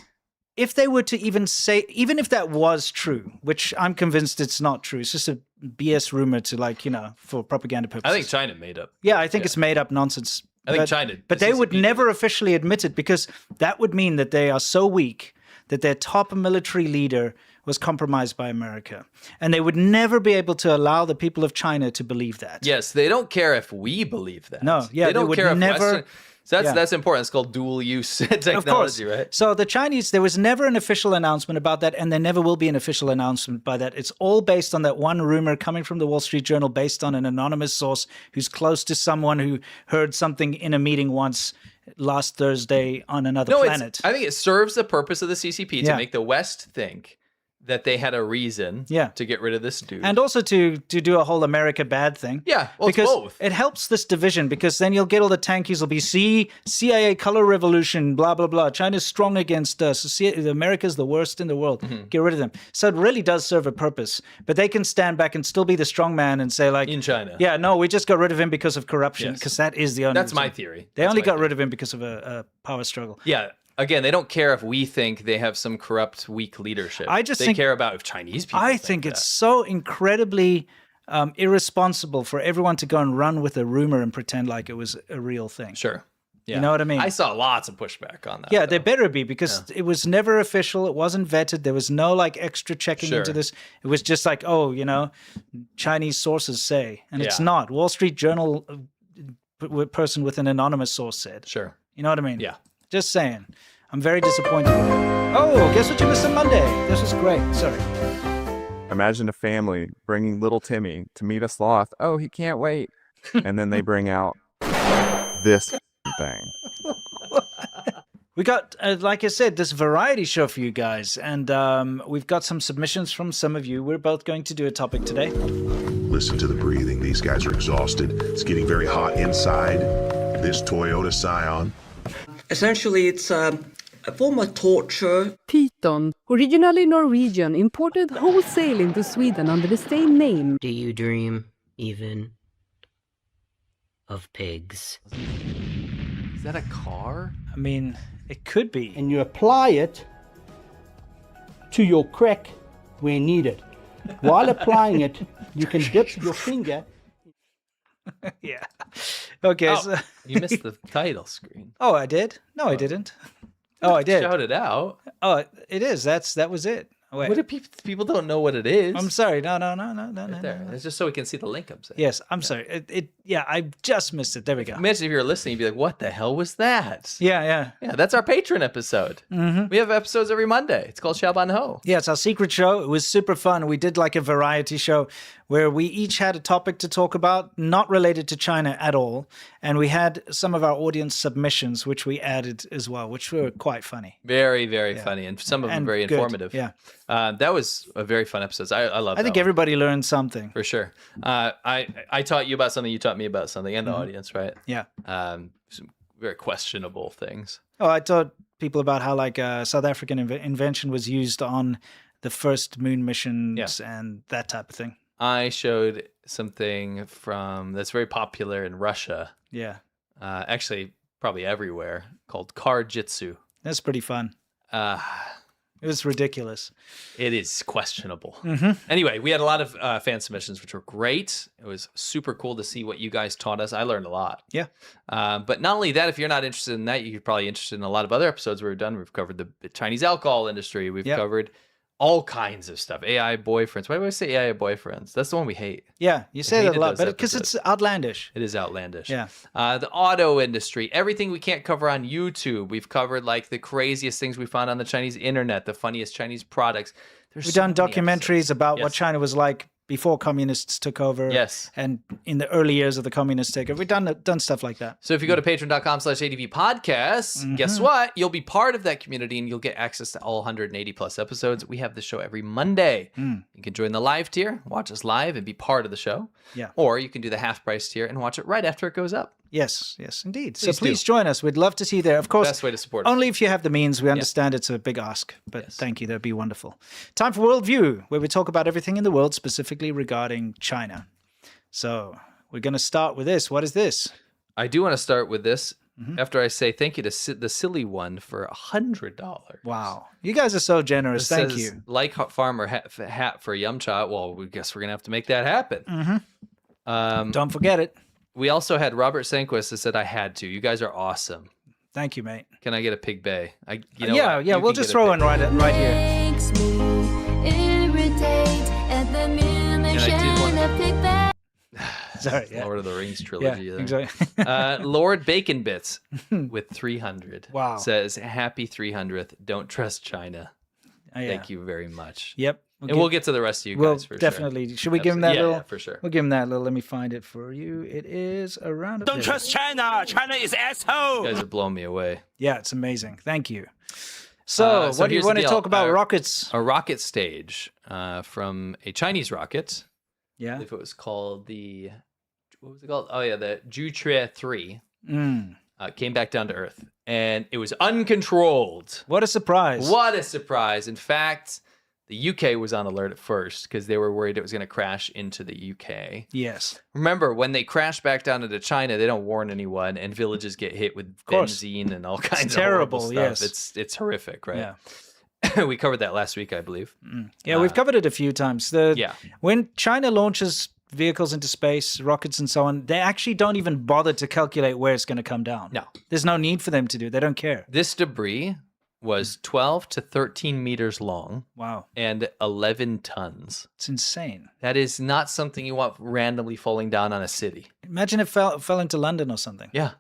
if they were to even if that was true, which I'm convinced it's not true, it's just a BS rumor to for propaganda purposes. I think China made up. Yeah, I think it's made up nonsense. I think China. But they would never officially admit it, because that would mean that they are so weak that their top military leader was compromised by America. And they would never be able to allow the people of China to believe that. Yes, they don't care if we believe that. No, yeah, they don't care if Western. So that's important. It's called dual use technology, of course. Right? So the Chinese, there was never an official announcement about that, and there never will be an official announcement by that. It's all based on that one rumor coming from the Wall Street Journal, based on an anonymous source who's close to someone who heard something in a meeting once last Thursday on another planet. I think it serves the purpose of the CCP to make the West think that they had a reason to get rid of this dude. And also to do a whole America bad thing. Yeah, well, because it's both. It helps this division, because then you'll get all the tankies will be, CIA color revolution, blah, blah, blah. China's strong against us. America's the worst in the world. Get rid of them. So it really does serve a purpose. But they can stand back and still be the strong man and say in China. Yeah, no, we just got rid of him because of corruption, because that is the only That's reason. my theory. They only got rid of him because of a power struggle. Yeah. Again, they don't care if we think they have some corrupt, weak leadership. They care about if Chinese people think it's so incredibly irresponsible for everyone to go and run with a rumor and pretend like it was a real thing. Sure. Yeah. You know what I mean? I saw lots of pushback on that. Yeah, there better be, because it was never official. It wasn't vetted. There was no extra checking into this. It was just Chinese sources say. And it's not. Wall Street Journal person with an anonymous source said. Sure. You know what I mean? Yeah. Just saying. I'm very disappointed. Oh, guess what you missed on Monday? This was great. Sorry. Imagine a family bringing little Timmy to meet a sloth. Oh, he can't wait. And then they bring out this thing. We got, like I said, this variety show for you guys, and we've got some submissions from some of you. We're both going to do a topic today. Listen to the breathing. These guys are exhausted. It's getting very hot inside this Toyota Scion. Essentially, it's a form of torture. Python, originally Norwegian, imported wholesale into Sweden under the same name. Do you dream even of pigs? Is that a car? I mean, it could be. And you apply it to your crack where needed. While applying it, you can dip your finger. Yeah. Okay. Oh, So... you missed the title screen. Oh, I did? No, I didn't. Oh, I did. Shout it out. Oh, it is. That was it. Oh, wait. What do people don't know what it is? I'm sorry. No. Right there. It's just so we can see the link I'm saying. Yes, I'm sorry. Yeah, I just missed it. There we go. Imagine if you were listening, you'd be like, what the hell was that? Yeah. Yeah, that's our patron episode. Mm-hmm. We have episodes every Monday. It's called Shaban Ho. Yeah, it's our secret show. It was super fun. We did like a variety show where we each had a topic to talk about, not related to China at all. And we had some of our audience submissions, which we added as well, which were quite funny. Very, very funny. And some of them very good. informative. Yeah. That was a very fun episode. I love that. I think one. everybody learned something. For sure. I taught you about something, you taught me about something, and the audience, right? Yeah. Some very questionable things. Oh, I taught people about how like South African invention was used on the first moon missions and that type of thing. I showed something that's very popular in Russia. Yeah. Actually, probably everywhere, called car jitsu. That's pretty fun. It was ridiculous. It is questionable. Mm-hmm. Anyway, we had a lot of fan submissions, which were great. It was super cool to see what you guys taught us. I learned a lot. Yeah. But not only that, if you're not interested in that, you're probably interested in a lot of other episodes we've done. We've covered the Chinese alcohol industry. We've covered all kinds of stuff. AI boyfriends. Why do I say AI boyfriends? That's the one we hate. Yeah, you say that a hated lot, those but because episodes. it's outlandish. It is outlandish. Yeah. The auto industry, everything we can't cover on YouTube. We've covered like the craziest things we found on the Chinese internet, the funniest Chinese products. We've done documentaries about what Yes. China was like before communists took over. Yes. And in the early years of the communist takeover. We've done stuff like that. So if you go to patreon.com/ADV podcasts, guess what? You'll be part of that community and you'll get access to all 180 plus episodes. We have the show every Monday. You can join the live tier, watch us live and be part of the show. Yeah. Or you can do the half price tier and watch it right after it goes up. Yes, indeed. Please so please do. join us. We'd love to see you there. Of course, Best way to support us. only if you have the means. We understand it's a big ask, but thank you. That'd be wonderful. Time for Worldview, where we talk about everything in the world, specifically regarding China. So we're going to start with this. What is this? I do want to start with this after I say thank you to the silly one for $100. Wow. You guys are so generous. Thank you. Like farmer hat for Yumcha. Well, we guess we're going to have to make that happen. Don't forget it. We also had Robert Sanquist that said I had to. You guys are awesome. Thank you, mate. Can I get a pig bay? Yeah. We'll just throw in right here. Makes me irritate at the mere mention of pig bay. Sorry. Yeah. Lord of the Rings trilogy. Yeah, there. exactly. Lord Bacon Bits with 300. Wow. Says happy 300th. Don't trust China. Oh, yeah. Thank you very much. Yep. And we'll get to the rest of you guys We'll for definitely. sure. Should we give him that Absolutely. little? Yeah, for sure. We'll give him that little. Let me find it for you. It is around. Don't trust China. China is asshole. You guys are blowing me away. Yeah, it's amazing. Thank you. So what do you here's want the to deal. talk about? Rockets. A rocket stage from a Chinese rocket. Yeah. I believe it was called what was it called? Oh yeah, the Jutre 3 came back down to Earth, and it was uncontrolled. What a surprise! What a surprise! In fact, the UK was on alert at first because they were worried it was going to crash into the UK. Yes. Remember, when they crash back down into China, they don't warn anyone, and villages get hit with benzene and all kinds of horrible stuff. Yes. It's horrific, right? Yeah. We covered that last week, I believe. Yeah, we've covered it a few times. When China launches vehicles into space, rockets and so on, they actually don't even bother to calculate where it's going to come down. No. There's no need for them to do. They don't care. This debris was 12 to 13 meters long. Wow. And 11 tons. It's insane. That is not something you want randomly falling down on a city. Imagine it fell into London or something. Yeah.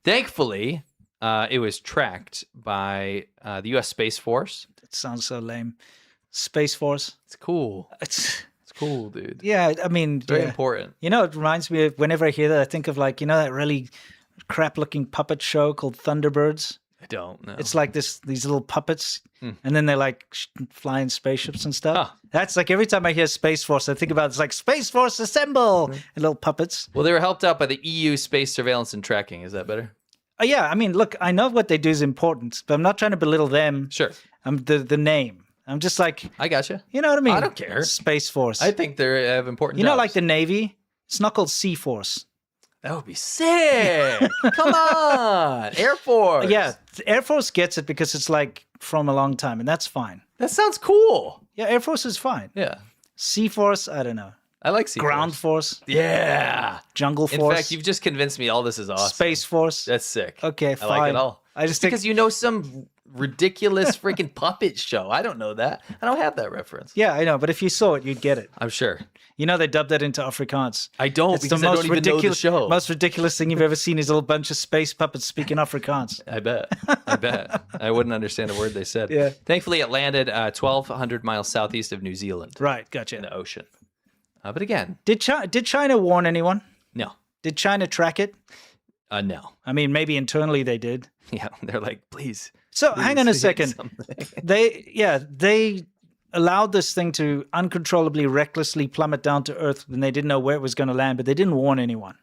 Thankfully, it was tracked by the U.S. Space Force. It sounds so lame. Space Force. It's cool. It's cool, dude. Yeah, I mean, very important. You know, it reminds me of whenever I hear that, I think of that really crap-looking puppet show called Thunderbirds. I don't know. It's like these little puppets, and then they're like flying spaceships and stuff. That's like every time I hear Space Force, I think about it's like Space Force assemble, and little puppets. Well, they were helped out by the EU space surveillance and tracking. Is that better? Yeah, I mean, look, I know what they do is important, but I'm not trying to belittle them. Sure. The name. I'm just like, I gotcha. You know what I mean? I don't care. Space Force. I think they have important. You know, jobs. like the Navy. It's not called Sea Force. That would be sick. Come on, Air Force. Yeah, Air Force gets it because it's like from a long time, and that's fine. That sounds cool. Yeah, Air Force is fine. Yeah. Sea Force, I don't know. I like Sea Ground Force. Yeah. Jungle Force. In fact, you've just convinced me all this is awesome. Space Force. That's sick. Okay, I fine. like it all. I just because you know some ridiculous freaking puppet show. I don't know that. I don't have that reference. Yeah, I know, but if you saw it, you'd get it. I'm sure. You know they dubbed that into Afrikaans. I don't It's because the I most don't even know the show. Most ridiculous thing you've ever seen is a little bunch of space puppets speaking Afrikaans. I bet. I bet. I wouldn't understand a word they said. Yeah. Thankfully, it landed 1,200 miles southeast of New Zealand. Right, gotcha. In the ocean. But again, did China warn anyone? No. Did China track it? No. I mean, maybe internally they did. Yeah, they're like, please. So please hang on a say second. something. They allowed this thing to uncontrollably, recklessly plummet down to Earth when they didn't know where it was going to land, but they didn't warn anyone.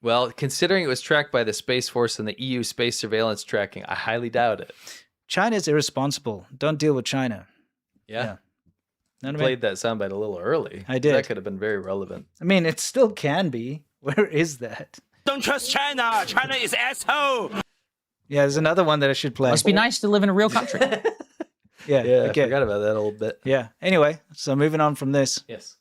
Well, considering it was tracked by the Space Force and the EU space surveillance tracking, I highly doubt it. China's irresponsible. Don't deal with China. Yeah. Know what I mean? Played that soundbite a little early. I did. That could have been very relevant. I mean, it still can be. Where is that? Don't trust China. China is asshole. Yeah, there's another one that I should play. Must be nice to live in a real country. Yeah, I okay. forgot about that a little bit. Yeah. Anyway, so moving on from this. Yes.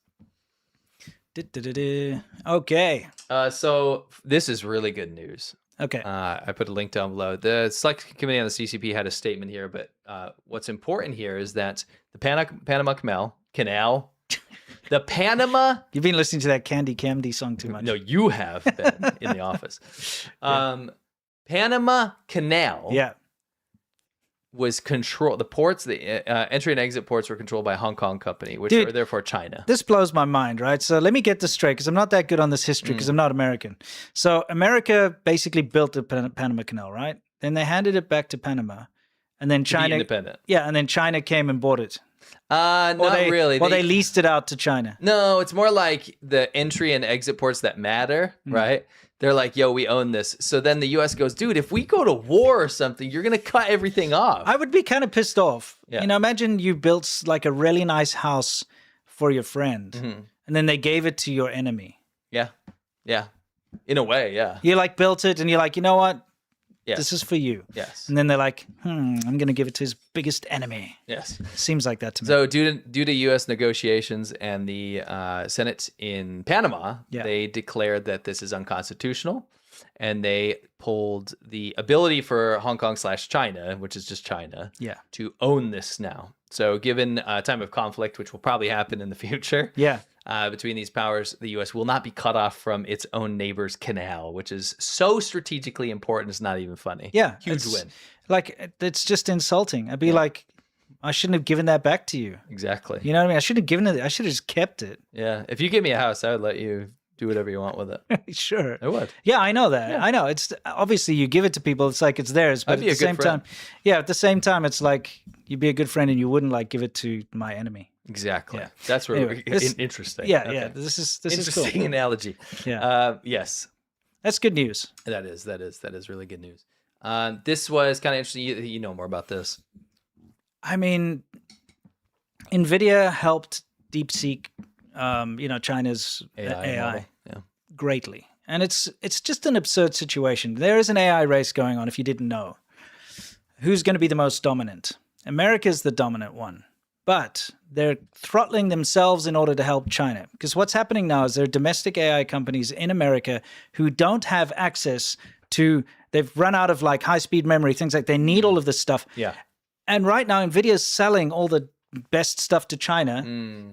Okay. So this is really good news. Okay. I put a link down below. The Select Committee on the CCP had a statement here, but what's important here is that the Panama Canal, the Panama... You've been listening to that Candy song too much. No, you have been in the office. Panama Canal was controlled. The ports, the entry and exit ports were controlled by a Hong Kong company, which are therefore China. This blows my mind, right? So let me get this straight because I'm not that good on this history because I'm not American. So America basically built the Panama Canal, right? Then they handed it back to Panama. And then China... independent. Yeah, and then China came and bought it. Not really. Well, they leased it out to China. No, it's more like the entry and exit ports that matter, right? They're like, yo, we own this. So then the U.S. goes, dude, if we go to war or something, you're going to cut everything off. I would be kind of pissed off. Yeah. You know, imagine you built like a really nice house for your friend, and then they gave it to your enemy. Yeah. Yeah. In a way, yeah. You like built it, and you're like, you know what? Yes. This is for you. Yes. And then they're like, I'm going to give it to his biggest enemy. Yes. Seems like that to me. So due to U.S. negotiations and the Senate in Panama, they declared that this is unconstitutional, and they pulled the ability for Hong Kong/China, which is just China, to own this now. So given a time of conflict, which will probably happen in the future, between these powers, the U.S. will not be cut off from its own neighbor's canal, which is so strategically important. It's not even funny. Yeah. Huge win. Like, it's just insulting. I'd be like, I shouldn't have given that back to you. Exactly. You know what I mean? I should have given it. I should have just kept it. Yeah. If you give me a house, I would let you do whatever you want with it. Sure. I would. Yeah, I know that. I know. It's obviously you give it to people. It's like it's theirs. But I'd be at a the good same friend. time, at the same time, it's like you'd be a good friend and you wouldn't like give it to my enemy. Exactly. Yeah. That's where Anyway, interesting. Yeah, Okay. yeah. This is Interesting cool. analogy. Yeah. Yes. That's good news. That is really good news. This was kind of interesting. You know more about this. I mean, NVIDIA helped DeepSeek, China's AI model. Yeah. greatly. And it's just an absurd situation. There is an AI race going on, if you didn't know. Who's going to be the most dominant? America's the dominant one. But they're throttling themselves in order to help China. Because what's happening now is there are domestic AI companies in America who don't have access to, they've run out of like high-speed memory, things like they need all of this stuff. Yeah. And right now, NVIDIA's selling all the best stuff to China,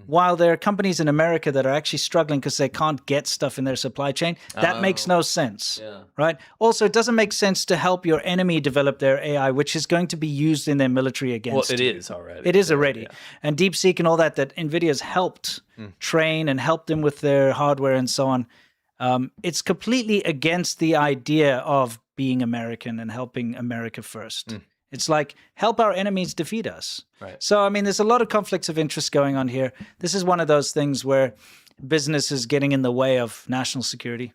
while there are companies in America that are actually struggling because they can't get stuff in their supply chain. That makes no sense, right? Also, it doesn't make sense to help your enemy develop their AI, which is going to be used in their military against Well, it you. is already. It is already. And DeepSeek and all that NVIDIA's helped train and help them with their hardware and so on. It's completely against the idea of being American and helping America first. It's like, help our enemies defeat us. Right. So, I mean, there's a lot of conflicts of interest going on here. This is one of those things where business is getting in the way of national security,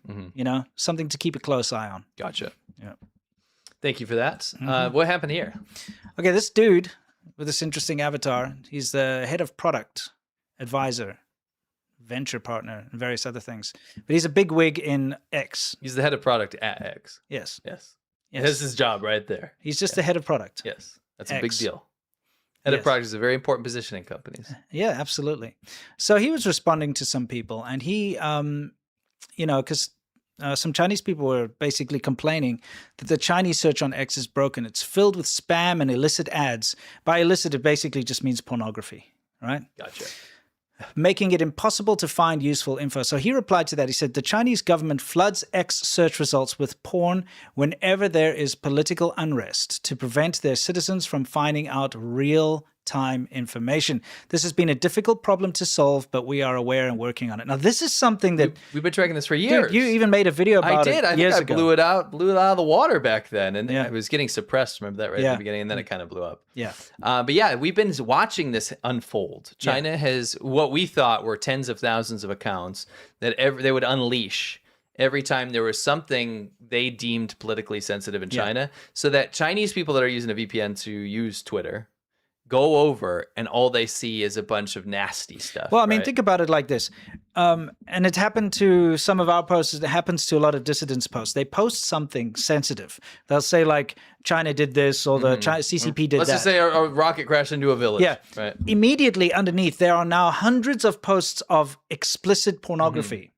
something to keep a close eye on. Gotcha. Yeah. Thank you for that. What happened here? Okay, this dude with this interesting avatar, he's the head of product, advisor, venture partner, and various other things. But he's a big wig in X. He's the head of product at X. Yes. Yes. That's his job right there. He's just the head of product. Yes. That's a big X. deal. Head of product is a very important position in companies. Yeah, absolutely. So he was responding to some people, and he, because some Chinese people were basically complaining that the Chinese search on X is broken. It's filled with spam and illicit ads. By illicit, it basically just means pornography, right? Gotcha. Making it impossible to find useful info. So he replied to that. He said, the Chinese government floods X search results with porn whenever there is political unrest to prevent their citizens from finding out real-time information. This has been a difficult problem to solve, but we are aware and working on it. Now, this is something that... We've been tracking this for years. Dude, you even made a video about it. I years think I ago. blew it out of the water back then. And it was getting suppressed. Remember that right at the beginning? And then it kind of blew up. Yeah. But yeah, we've been watching this unfold. China has what we thought were tens of thousands of accounts that they would unleash every time there was something they deemed politically sensitive in China, so that Chinese people that are using a VPN to use Twitter go over and all they see is a bunch of nasty stuff. Well, I mean, think about it like this. And it happened to some of our posts. It happens to a lot of dissidents posts. They post something sensitive. They'll say like, China did this or the CCP did Let's that. just say a rocket crashed into a village. Yeah. Right. Immediately underneath, there are now hundreds of posts of explicit pornography.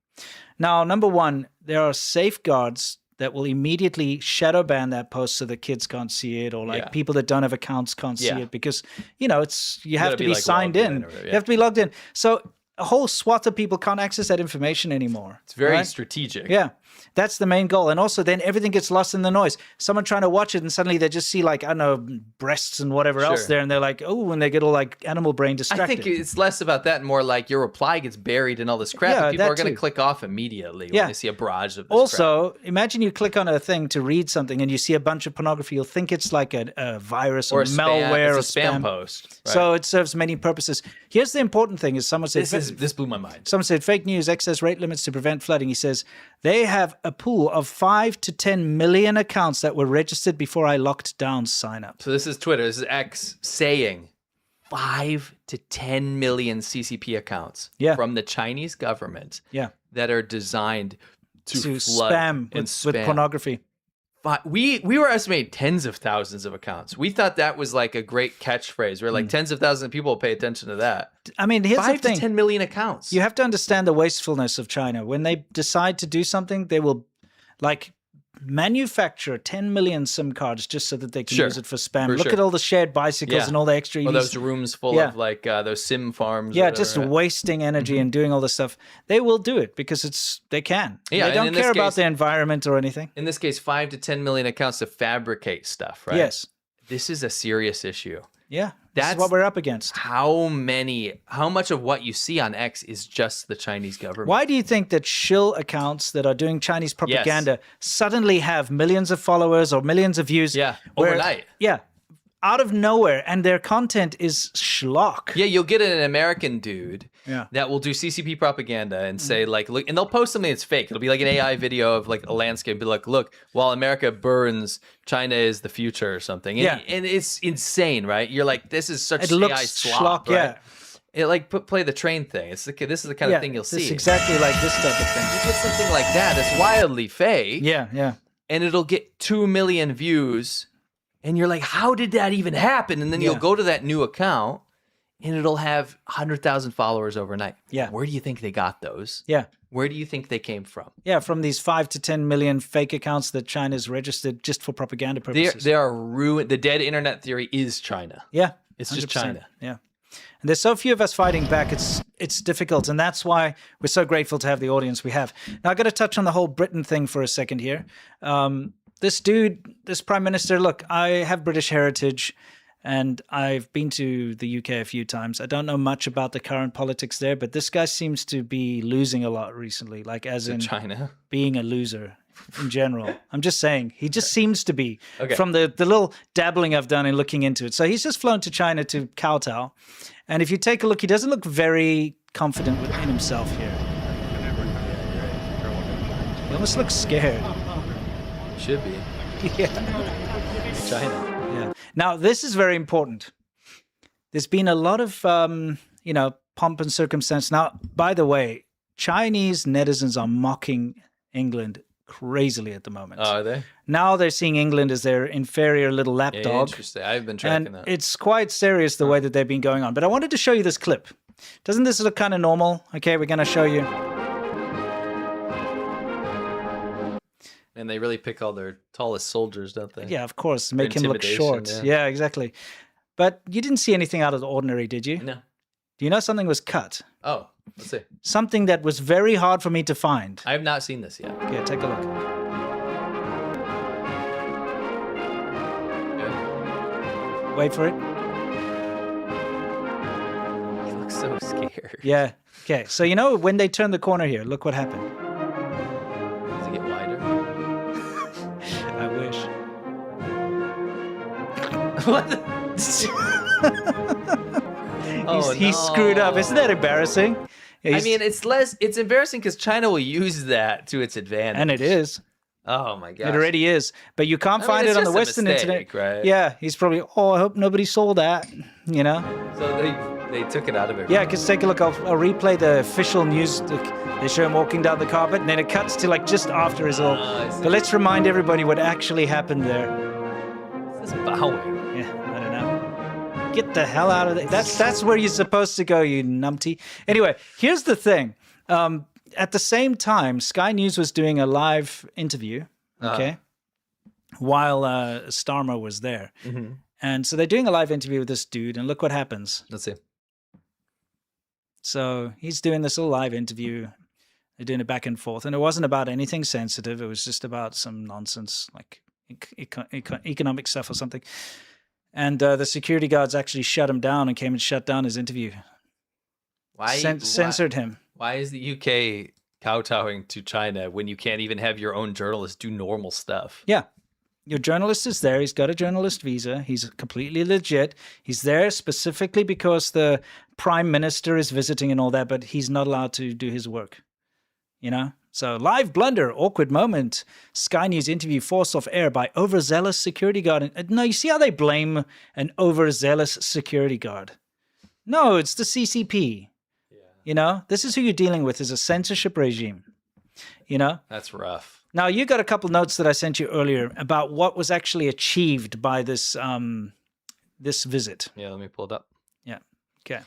Now, number one, there are safeguards that will immediately shadow ban that post so that kids can't see it, or like people that don't have accounts can't see it, because you have to be like signed in. You have to be logged in. So a whole swath of people can't access that information anymore. It's very strategic. Yeah. That's the main goal. And also then everything gets lost in the noise. Someone trying to watch it and suddenly they just see like, I don't know, breasts and whatever else there. And they're like, oh, and they get all like animal brain distracted. I think it's less about that and more like your reply gets buried in all this crap. And people are going to click off immediately when they see a barrage of this also, imagine you click on a thing to read something and you see a bunch of pornography. You'll think it's like a virus or malware or spam post. Right? So it serves many purposes. Here's the important thing is someone said... This blew my mind. Someone said fake news, excess rate limits to prevent flooding. He says, they have a pool of 5 to 10 million accounts that were registered before I locked down sign up. So this is Twitter. This is X saying 5 to 10 million CCP accounts from the Chinese government that are designed to flood spam with pornography. We were estimating tens of thousands of accounts. We thought that was like a great catchphrase. We're like tens of thousands of people will pay attention to that. I mean, here's the 5 thing. to 10 million accounts. You have to understand the wastefulness of China. When they decide to do something, they will like manufacture 10 million SIM cards just so that they can use it for spam. Look at all the shared bicycles and all the extra EVs. Or those rooms full of like those SIM farms. Yeah, just wasting energy and doing all this stuff. They will do it because they can. Yeah, they don't care about the environment or anything. In this case, 5 to 10 million accounts to fabricate stuff, right? Yes. This is a serious issue. Yeah, that's what we're up against. How much of what you see on X is just the Chinese government? Why do you think that shill accounts that are doing Chinese propaganda suddenly have millions of followers or millions of views? Yeah, overnight. Out of nowhere, and their content is schlock. Yeah, you'll get an American dude that will do CCP propaganda and say like, look, and they'll post something that's fake. It'll be like an AI video of like a landscape, be like, look, while America burns, China is the future or something. And, and it's insane, right? You're like, this is such AI slop, right? It like play the train thing. This is the kind of thing you'll see. It's exactly like this type of thing. You get something like that that's wildly fake. Yeah. And it'll get 2 million views. And you're like, how did that even happen? And then you'll go to that new account and it'll have 100,000 followers overnight. Yeah. Where do you think they got those? Yeah. Where do you think they came from? Yeah, from these 5 to 10 million fake accounts that China's registered just for propaganda purposes. They are ruined. The dead internet theory is China. Yeah. It's just China. Yeah. And there's so few of us fighting back, it's difficult. And that's why we're so grateful to have the audience we have. Now, I got to touch on the whole Britain thing for a second here. This dude, this prime minister, look, I have British heritage and I've been to the UK a few times. I don't know much about the current politics there, but this guy seems to be losing a lot recently, like as in China being a loser. in general. I'm just saying. He just seems to be Okay. from the little dabbling I've done in looking into it. So he's just flown to China to kowtow. And if you take a look, he doesn't look very confident in himself here. He almost looks scared. Should be. Yeah. China. Yeah. Now, this is very important. There's been a lot of, pomp and circumstance. Now, by the way, Chinese netizens are mocking England crazily at the moment. Oh, are they? Now they're seeing England as their inferior little lapdog. Interesting. I've been tracking And that. it's quite serious the way that they've been going on. But I wanted to show you this clip. Doesn't this look kind of normal? Okay, we're going to show you. And they really pick all their tallest soldiers, don't they? Yeah, of course. For Make him look intimidation, short. Yeah, exactly. But you didn't see anything out of the ordinary, did you? No. Do you know something was cut? Oh, let's see. Something that was very hard for me to find. I have not seen this yet. Okay, take a look. Wait for it. He looks so scared. Yeah. Okay. So when they turn the corner here, look what happened. Does it get wider? I wish. What? He's screwed up. Isn't that embarrassing? Yeah, I mean, it's embarrassing because China will use that to its advantage. and it is. Oh my god. It already is. But you can't find it's it on the just a Western mistake, internet. right? Yeah. He's probably, I hope nobody saw that. So they took it out of it. Yeah, because take a look. I'll replay the official news. They show him walking down the carpet, and then it cuts to just after his all. But let's remind everybody what actually happened there. This is bowing. Yeah, I don't know. Get the hell out of there. That's where you're supposed to go, you numpty. Anyway, here's the thing. At the same time, Sky News was doing a live interview, okay, while Starmer was there. Mm-hmm. And so they're doing a live interview with this dude, and look what happens. Let's see. So he's doing this little live interview. They're doing it back and forth, and it wasn't about anything sensitive. It was just about some nonsense, like economic stuff or something. And the security guards actually shut him down and came and shut down his interview. Censored him. Why is the UK kowtowing to China when you can't even have your own journalists do normal stuff? Yeah. Your journalist is there. He's got a journalist visa. He's completely legit. He's there specifically because the prime minister is visiting and all that, but he's not allowed to do his work. So live blunder, awkward moment. Sky News interview forced off air by overzealous security guard. No, you see how they blame an overzealous security guard? No, it's the CCP. This is who you're dealing with, is a censorship regime. That's rough. Now, you got a couple notes that I sent you earlier about what was actually achieved by this this visit. Yeah, let me pull it up. Yeah. Okay.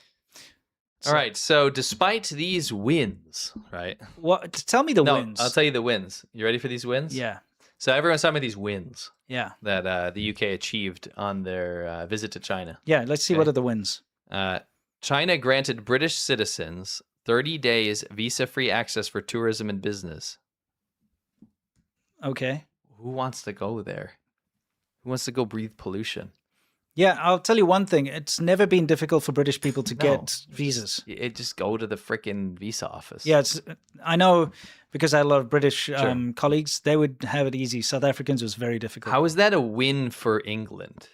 All right. So despite these wins, right? What? Tell me the wins. I'll tell you the wins. You ready for these wins? Yeah. So everyone's talking about these wins. Yeah. That the UK achieved on their visit to China. Yeah. Let's see what are the wins. China granted British citizens 30 days visa-free access for tourism and business. Okay. Who wants to go there? Who wants to go breathe pollution? Yeah, I'll tell you one thing. It's never been difficult for British people to get visas. Just go to the frickin' visa office. Yeah, I know because I have a lot of British colleagues. They would have it easy. South Africans was very difficult. How is that a win for England?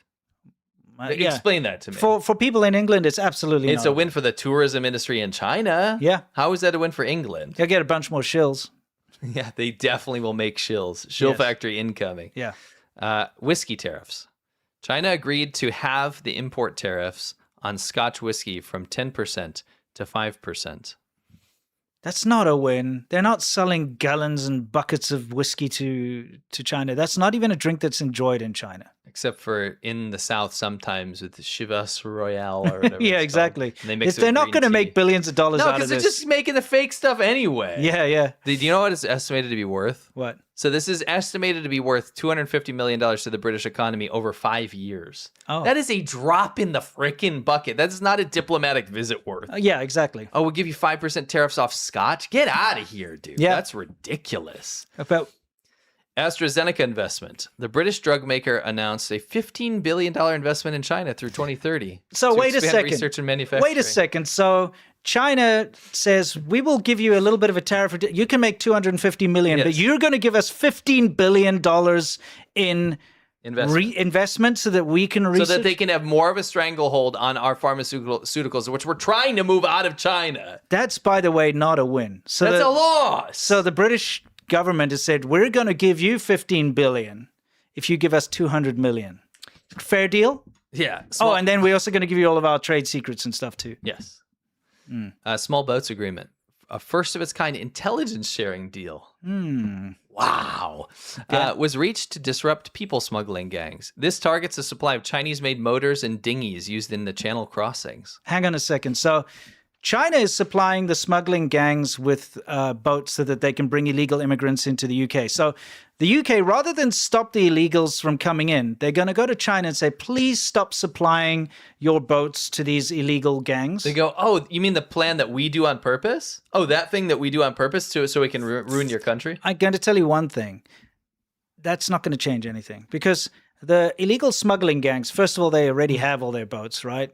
Explain that to me. For people in England, it's absolutely It's not. a win for the tourism industry in China. Yeah. How is that a win for England? They'll get a bunch more shills. Yeah, they definitely will make shills. Shill factory incoming. Yeah. Whiskey tariffs. China agreed to halve the import tariffs on Scotch whiskey from 10% to 5%. That's not a win. They're not selling gallons and buckets of whiskey to China. That's not even a drink that's enjoyed in China. Except for in the South sometimes with the Chivas Royale or whatever. Yeah, exactly. And they mix it They're with not green going to tea. make billions of dollars No, out of because this. they're just making the fake stuff anyway. Yeah, yeah. Do you know what it's estimated to be worth? What? So this is estimated to be worth $250 million to the British economy over 5 years. Oh. That is a drop in the frickin' bucket. That's not a diplomatic visit worth. Yeah, exactly. Oh, we'll give you 5% tariffs off Scotch? Get out of here, dude. Yeah. That's ridiculous. About AstraZeneca investment. The British drug maker announced a $15 billion investment in China through 2030. So to wait a expand second. Research and manufacturing. Wait a second. So China says we will give you a little bit of a tariff. You can make 250 million, but you're going to give us $15 billion in investment so that we can research. So that they can have more of a stranglehold on our pharmaceuticals, which we're trying to move out of China. That's, by the way, not a win. So That's a loss. So the British government has said, we're going to give you 15 billion if you give us 200 million. Fair deal? Yeah. And then we're also going to give you all of our trade secrets and stuff too. Yes. Small boats agreement. A first of its kind intelligence sharing deal. Wow. Was reached to disrupt people smuggling gangs. This targets the supply of Chinese-made motors and dinghies used in the channel crossings. Hang on a second. So China is supplying the smuggling gangs with boats so that they can bring illegal immigrants into the UK. So the UK, rather than stop the illegals from coming in, they're going to go to China and say, please stop supplying your boats to these illegal gangs. They go, oh, you mean the plan that we do on purpose? Oh, that thing that we do on purpose so we can ruin your country? I'm going to tell you one thing. That's not going to change anything because the illegal smuggling gangs, first of all, they already have all their boats, right?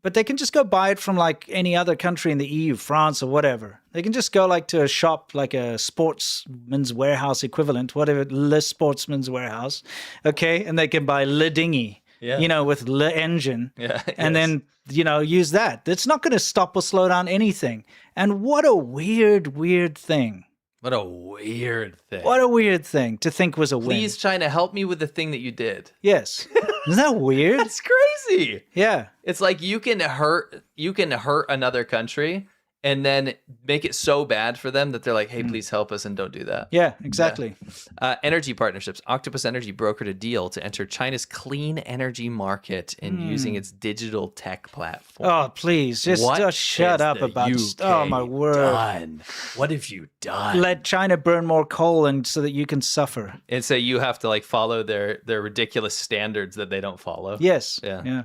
But they can just go buy it from like any other country in the EU, France or whatever. They can just go like to a shop, like a sportsman's warehouse equivalent, whatever, Le Sportsman's Warehouse, okay? And they can buy Le Dinghy, with Le Engine, and then, use that. It's not going to stop or slow down anything. And what a weird thing. What a weird thing. What a weird thing to think was a win. Please, China, help me with the thing that you did. Yes. Isn't that weird? That's crazy. Yeah. It's like you can hurt another country and then make it so bad for them that they're like, hey, please help us and don't do that. Yeah, exactly. Yeah. Energy partnerships. Octopus Energy brokered a deal to enter China's clean energy market and using its digital tech platform. Oh, please. Just shut up about this. Oh, my word. Done? What have you done? Let China burn more coal and so that you can suffer. And so you have to like follow their ridiculous standards that they don't follow. Yes. Yeah.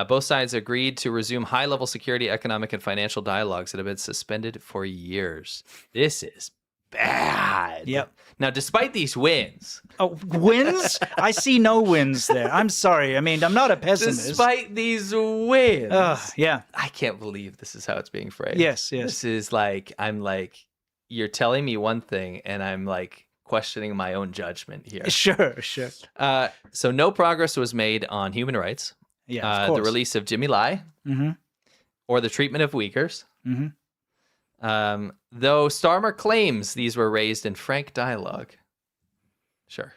Both sides agreed to resume high-level security, economic, and financial dialogues that have been suspended for years. This is bad. Yep. Now, despite these wins... Oh, wins? I see no wins there. I'm sorry. I mean, I'm not a pessimist. Despite these wins... yeah. I can't believe this is how it's being phrased. Yes. This is like, you're telling me one thing, and I'm like... questioning my own judgment here. Sure. So no progress was made on human rights. Yeah, of course. The release of Jimmy Lai, or the treatment of Uyghurs. Though Starmer claims these were raised in frank dialogue. Sure.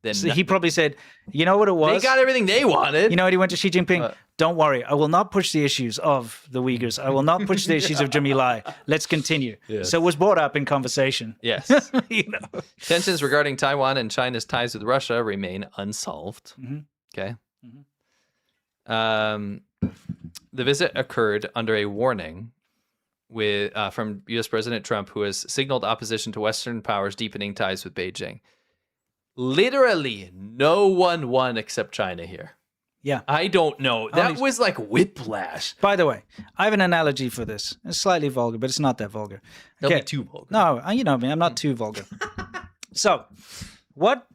Then So he probably said, you know what it was? They got everything they wanted. You know what he went to Xi Jinping? Don't worry, I will not push the issues of the Uyghurs. I will not push the issues of Jimmy Lai. Let's continue. Yes. So it was brought up in conversation. Yes. Tensions regarding Taiwan and China's ties with Russia remain unsolved. Okay. The visit occurred under a warning from U.S. President Trump, who has signaled opposition to Western powers deepening ties with Beijing. Literally, no one won except China here. Yeah. I don't know. That was like whiplash. By the way, I have an analogy for this. It's slightly vulgar, but it's not that vulgar. Don't be too vulgar. No, you know me. I'm not too vulgar. So, what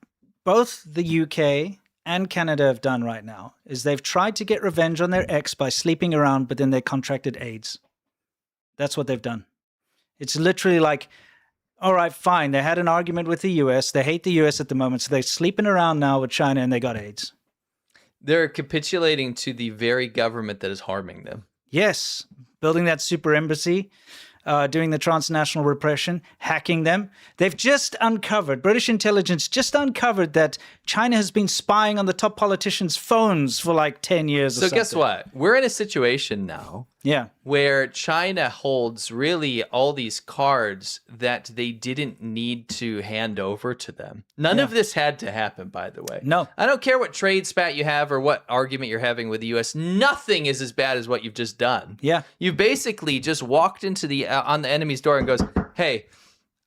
both the UK and Canada have done right now is they've tried to get revenge on their ex by sleeping around, but then they contracted AIDS. That's what they've done. It's literally like, all right, fine. They had an argument with the US. They hate the US at the moment, so they're sleeping around now with China and they got AIDS. They're capitulating to the very government that is harming them. Yes. Building that super embassy, doing the transnational repression, hacking them. They've just uncovered, British intelligence just uncovered that China has been spying on the top politicians' phones for like 10 years or So something. guess what? We're in a situation now where China holds really all these cards that they didn't need to hand over to them. None of this had to happen, by the way. No. I don't care what trade spat you have or what argument you're having with the U.S. Nothing is as bad as what you've just done. Yeah. You basically just walked into on the enemy's door and goes, hey,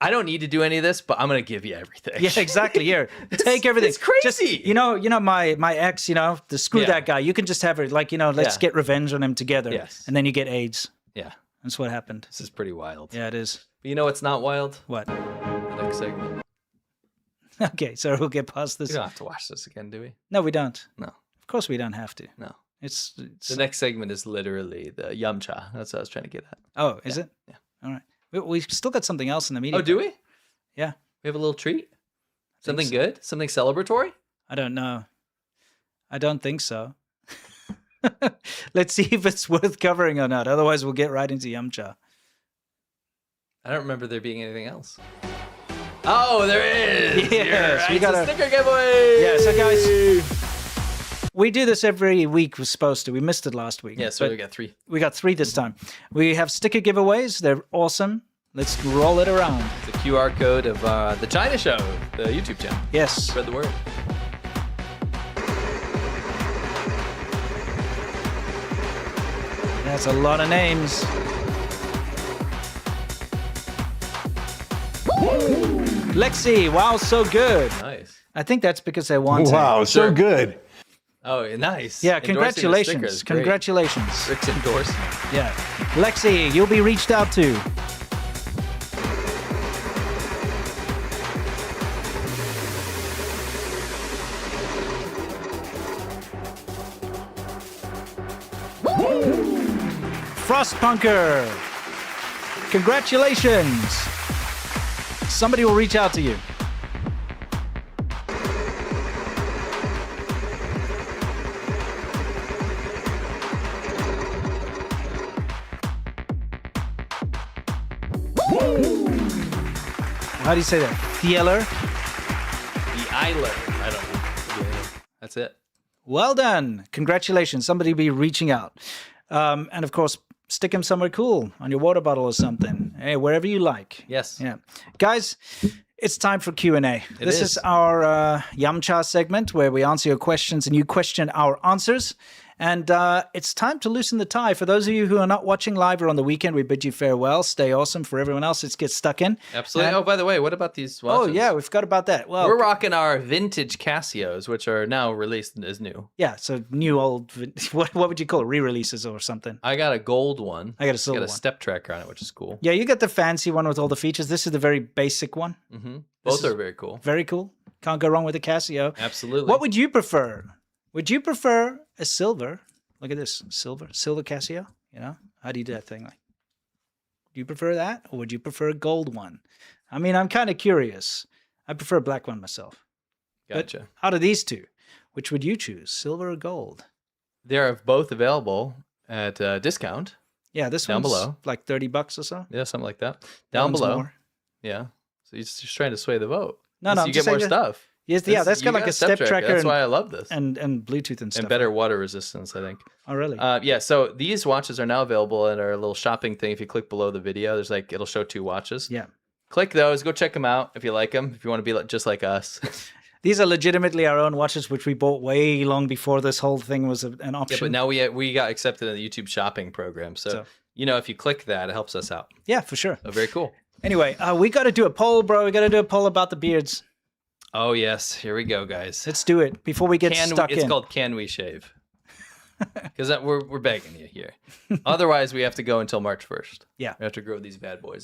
I don't need to do any of this, but I'm going to give you everything. Yeah, exactly. Here, take everything. It's crazy. Just, you know, my ex, screw that guy. You can just have it. Like, let's get revenge on him together. Yes. And then you get AIDS. Yeah. That's what happened. This is pretty wild. Yeah, it is. But you know what's not wild? What? The next segment. Okay, so we'll get past this. We don't have to watch this again, do we? No, we don't. No. Of course we don't have to. No. It's the next segment is literally the yumcha. That's what I was trying to get at. Oh, is it? Yeah. All right. We've still got something else in the media. Oh, do we? Yeah. We have a little treat? Something so. good? Something celebratory? I don't know. I don't think so. Let's see if it's worth covering or not. Otherwise, we'll get right into yumcha. I don't remember there being anything else. Oh, there is! Yes, we got a sticker giveaway! Yeah, so guys, we do this every week. We're supposed to. We missed it last week. Yeah, so we got 3. We got 3 this time. We have sticker giveaways. They're awesome. Let's roll it around. The QR code of the China Show, the YouTube channel. Yes. Spread the word. That's a lot of names. Lexi, wow, so good. Nice. I think that's because they want Wow, so good. Oh, nice. Yeah, Endorsing the congratulations. sticker is great. Congratulations. Rick's endorsement. Yeah. Lexi, you'll be reached out to. Frostpunker. Congratulations. Somebody will reach out to you. How do you say that? Thieler? The Eiler. I don't know. Yeah, that's it. Well done. Congratulations. Somebody will be reaching out. And of course, stick them somewhere cool on your water bottle or something. Hey, wherever you like. Yes. Yeah. Guys, it's time for Q&A. This is our Yamcha segment where we answer your questions and you question our answers. And it's time to loosen the tie. For those of you who are not watching live or on the weekend, we bid you farewell. Stay awesome. For everyone else, let's get stuck in. Absolutely. And, oh, by the way, what about these watches? Oh, yeah, we forgot about that. Well, we're rocking our vintage Casios, which are now released as new. Yeah, so new, old, what would you call it? Re-releases or something? I got a gold one. I got a silver one. Got a step tracker on it, which is cool. Yeah, you got the fancy one with all the features. This is the very basic one. Mm-hmm. Both are very cool. Very cool. Can't go wrong with a Casio. Absolutely. What would you prefer? Would you prefer a silver? Look at this, silver Casio. You know, how do you do that thing? Like, do you prefer that, or would you prefer a gold one? I mean, I'm kind of curious. I prefer a black one myself. Gotcha. But out of these two, which would you choose, silver or gold? They're both available at discount. Yeah, this down one's below, like $30 or so. Yeah, something like that. Down one's below. more. Yeah. So you're just trying to sway the vote. No, So I'm you just get more saying stuff. Yes, yeah, that's got like a step tracker. That's why I love this. And Bluetooth and stuff. And better water resistance, I think. Oh, really? Yeah, so these watches are now available in our little shopping thing. If you click below the video, there's like, it'll show 2 watches. Yeah. Click those, go check them out if you like them, if you want to be just like us. These are legitimately our own watches, which we bought way long before this whole thing was an option. Yeah, but now we got accepted in the YouTube shopping program. So, you know, if you click that, it helps us out. Yeah, for sure. So very cool. Anyway, we got to do a poll, bro. We got to do a poll about the beards. Oh, yes. Here we go, guys. Let's do it before we get stuck in. It's called Can We Shave? Because we're begging you here. Otherwise, we have to go until March 1st. Yeah. We have to grow these bad boys